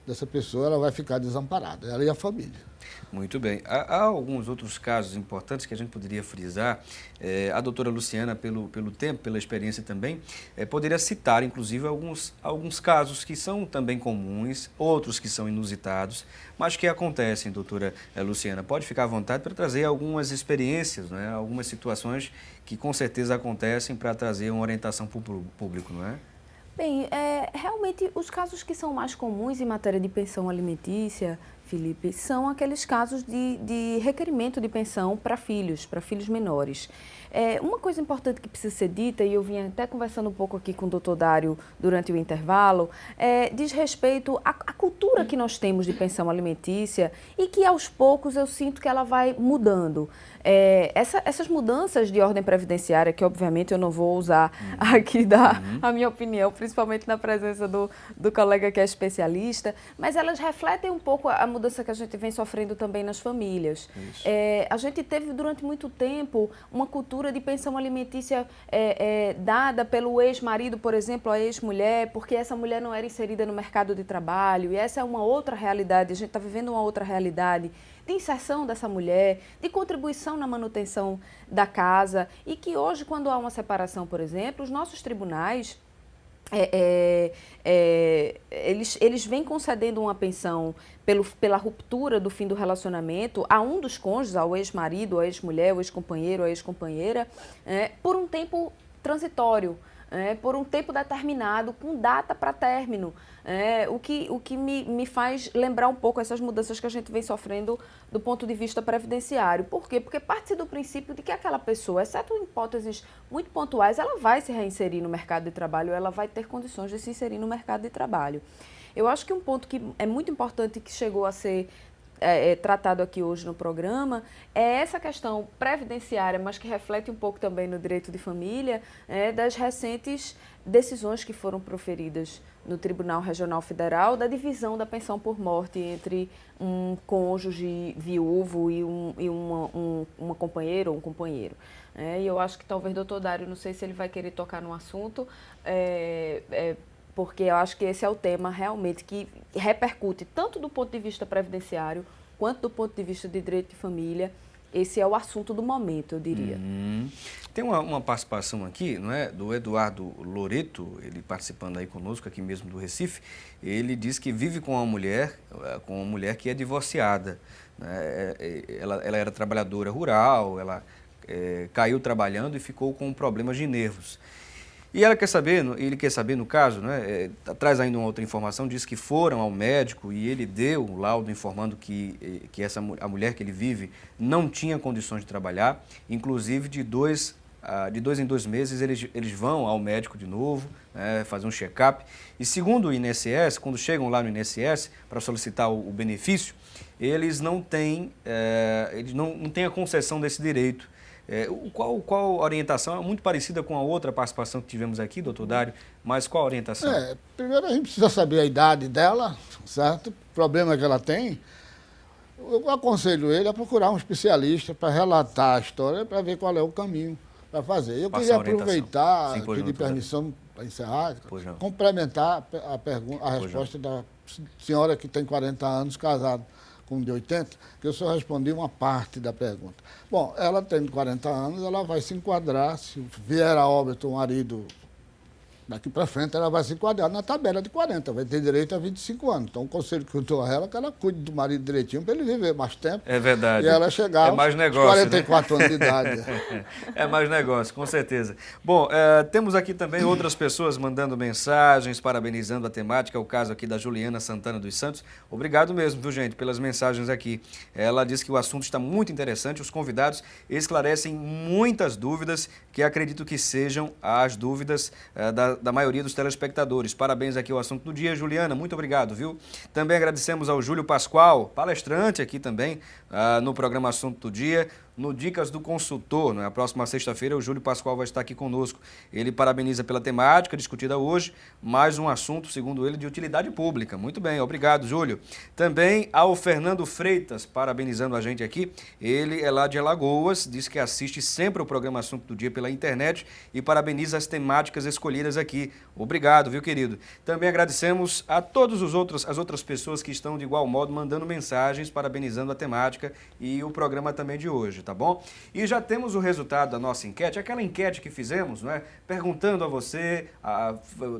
dessa pessoa, ela vai ficar desamparada, ela e a família. Muito bem. Há alguns outros casos importantes que a gente poderia frisar. A doutora Luciana, pelo tempo, pela experiência também, poderia citar, inclusive, alguns casos que são também comuns, outros que são inusitados, mas que acontecem, doutora Luciana. Pode ficar à vontade para trazer algumas experiências, né? Algumas situações que com certeza acontecem para trazer uma orientação para o público, não é? Bem, realmente os casos que são mais comuns em matéria de pensão alimentícia Felipe, são aqueles casos de requerimento de pensão para filhos menores. Uma coisa importante que precisa ser dita, e eu vim até conversando um pouco aqui com o doutor Dário durante o intervalo, diz respeito à cultura que nós temos de pensão alimentícia e que aos poucos eu sinto que ela vai mudando. Essas mudanças de ordem previdenciária, que obviamente eu não vou usar aqui dar a minha opinião, principalmente na presença do colega que é especialista, mas elas refletem um pouco a mudança que a gente vem sofrendo também nas famílias. A gente teve durante muito tempo uma cultura de pensão alimentícia dada pelo ex-marido, por exemplo, a ex-mulher, porque essa mulher não era inserida no mercado de trabalho, e essa é uma outra realidade, a gente está vivendo uma outra realidade de inserção dessa mulher, de contribuição na manutenção da casa, e que hoje, quando há uma separação, por exemplo, os nossos tribunais, eles vêm concedendo uma pensão pela ruptura do fim do relacionamento a um dos cônjuges, ao ex-marido, à ex-mulher, ao ex-companheiro, à ex-companheira, por um tempo transitório, por um tempo determinado, com data para término. O que me faz lembrar um pouco essas mudanças que a gente vem sofrendo do ponto de vista previdenciário. Por quê? Porque parte do princípio de que aquela pessoa, exceto em hipóteses muito pontuais, ela vai se reinserir no mercado de trabalho, ela vai ter condições de se inserir no mercado de trabalho. Eu acho que um ponto que é muito importante, que chegou a ser tratado aqui hoje no programa, é essa questão previdenciária, mas que reflete um pouco também no direito de família, das recentes decisões que foram proferidas no Tribunal Regional Federal da divisão da pensão por morte entre um cônjuge viúvo e uma companheira ou um companheiro. E eu acho que talvez, doutor Dário, não sei se ele vai querer tocar no assunto, porque eu acho que esse é o tema realmente que repercute tanto do ponto de vista previdenciário quanto do ponto de vista de direito de família. Esse é o assunto do momento, eu diria. Tem uma participação aqui, não é, do Eduardo Loreto, ele participando aí conosco, aqui mesmo do Recife. Ele diz que vive com uma mulher que é divorciada, né? Ela era trabalhadora rural, ela caiu trabalhando e ficou com problemas de nervos. E ele quer saber, no caso, né, traz ainda uma outra informação, diz que foram ao médico e ele deu o laudo informando que a mulher que ele vive não tinha condições de trabalhar, inclusive de dois em 2 meses eles vão ao médico de novo, né, fazer um check-up. E segundo o INSS, quando chegam lá no INSS para solicitar o benefício, eles não têm a concessão desse direito. Qual a orientação? É muito parecida com a outra participação que tivemos aqui, doutor Dário, mas qual a orientação? Primeiro a gente precisa saber a idade dela, certo? O problema que ela tem. Eu aconselho ele a procurar um especialista para relatar a história, para ver qual é o caminho para fazer. Eu queria aproveitar, pedir permissão para encerrar, complementar a resposta da senhora que tem 40 anos, casada com de 80, que eu só respondi uma parte da pergunta. Bom, ela tem 40 anos, ela vai se enquadrar, se vier a óbito o marido daqui para frente, ela vai se enquadrar na tabela de 40, vai ter direito a 25 anos. Então, o conselho que eu dou a ela é que ela cuide do marido direitinho para ele viver mais tempo. É verdade. E ela chegar aos 44 anos de idade. É mais negócio, com certeza. Bom, temos aqui também outras pessoas mandando mensagens, parabenizando a temática, o caso aqui da Juliana Santana dos Santos. Obrigado mesmo, viu, gente, pelas mensagens aqui. Ela diz que o assunto está muito interessante, os convidados esclarecem muitas dúvidas, que acredito que sejam as dúvidas da maioria dos telespectadores. Parabéns aqui ao assunto do dia, Juliana, muito obrigado, viu? Também agradecemos ao Júlio Pascoal, palestrante aqui também no programa Assunto do Dia, no Dicas do Consultor. Na próxima sexta-feira, o Júlio Pascoal vai estar aqui conosco. Ele parabeniza pela temática discutida hoje, mais um assunto, segundo ele, de utilidade pública. Muito bem, obrigado, Júlio. Também ao Fernando Freitas, parabenizando a gente aqui. Ele é lá de Alagoas, diz que assiste sempre o programa Assunto do Dia pela internet e parabeniza as temáticas escolhidas aqui. Obrigado, viu, querido? Também agradecemos a todas as outras pessoas que estão de igual modo mandando mensagens, parabenizando a temática e o programa também de hoje. Tá bom? E já temos o resultado da nossa enquete, aquela enquete que fizemos, não é? Perguntando a você,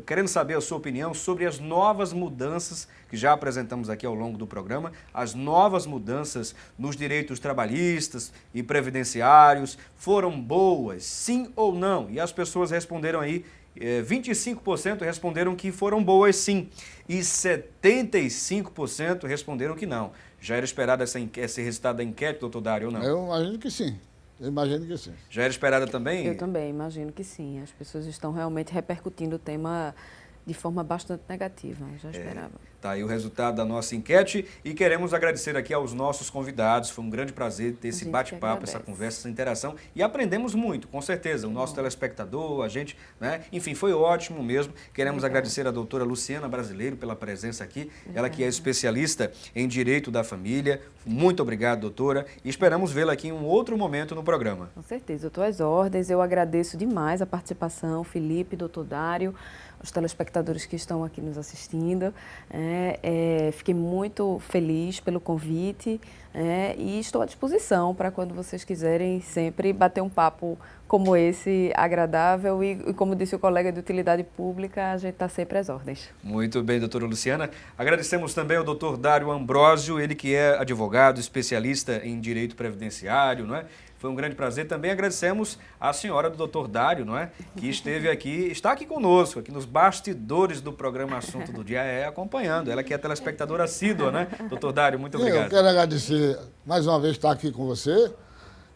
querendo saber a sua opinião sobre as novas mudanças que já apresentamos aqui ao longo do programa, as novas mudanças nos direitos trabalhistas e previdenciários, foram boas, sim ou não? E as pessoas responderam aí, 25% responderam que foram boas sim, e 75% responderam que não. Já era esperado esse resultado da enquete, doutor Dário, ou não? Eu imagino que sim. Eu imagino que sim. Já era esperada também? Eu também imagino que sim. As pessoas estão realmente repercutindo o tema de forma bastante negativa, eu já esperava. Tá aí o resultado da nossa enquete e queremos agradecer aqui aos nossos convidados. Foi um grande prazer ter esse bate-papo, essa conversa, essa interação e aprendemos muito, com certeza. O nosso telespectador, a gente, né? Enfim, foi ótimo mesmo. Queremos agradecer a doutora Luciana Brasileiro pela presença aqui. Ela que é especialista em Direito da Família. Muito obrigado, doutora. E esperamos vê-la aqui em um outro momento no programa. Com certeza, eu estou às ordens. Eu agradeço demais a participação, Felipe, doutor Dário, os telespectadores que estão aqui nos assistindo. Fiquei muito feliz pelo convite e estou à disposição para quando vocês quiserem sempre bater um papo como esse, agradável e como disse o colega de utilidade pública, a gente está sempre às ordens. Muito bem, doutora Luciana. Agradecemos também ao doutor Dário Ambrósio, ele que é advogado, especialista em direito previdenciário, não é? Foi um grande prazer. Também agradecemos à senhora do doutor Dário, não é? Que está aqui conosco, aqui nos bastidores do programa Assunto do Dia, acompanhando. Ela que é telespectadora assídua, né? Doutor Dário, muito obrigado. Eu quero agradecer mais uma vez estar aqui com você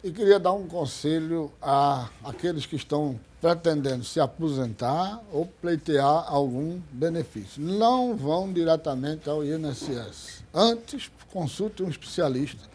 e queria dar um conselho a aqueles que estão pretendendo se aposentar ou pleitear algum benefício. Não vão diretamente ao INSS. Antes, consulte um especialista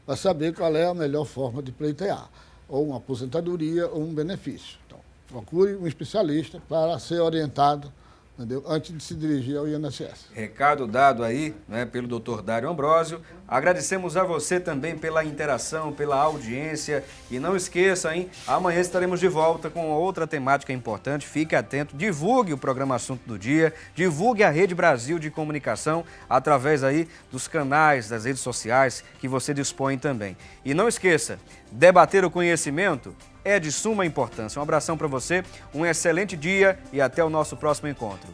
para saber qual é a melhor forma de pleitear, ou uma aposentadoria ou um benefício. Então, procure um especialista para ser orientado, entendeu? Antes de se dirigir ao INSS. Recado dado aí, né, pelo doutor Dário Ambrósio. Agradecemos a você também pela interação, pela audiência. E não esqueça, hein? Amanhã estaremos de volta com outra temática importante. Fique atento, divulgue o programa Assunto do Dia, divulgue a Rede Brasil de Comunicação através aí dos canais, das redes sociais que você dispõe também. E não esqueça, debater o conhecimento é de suma importância. Um abração para você, um excelente dia e até o nosso próximo encontro.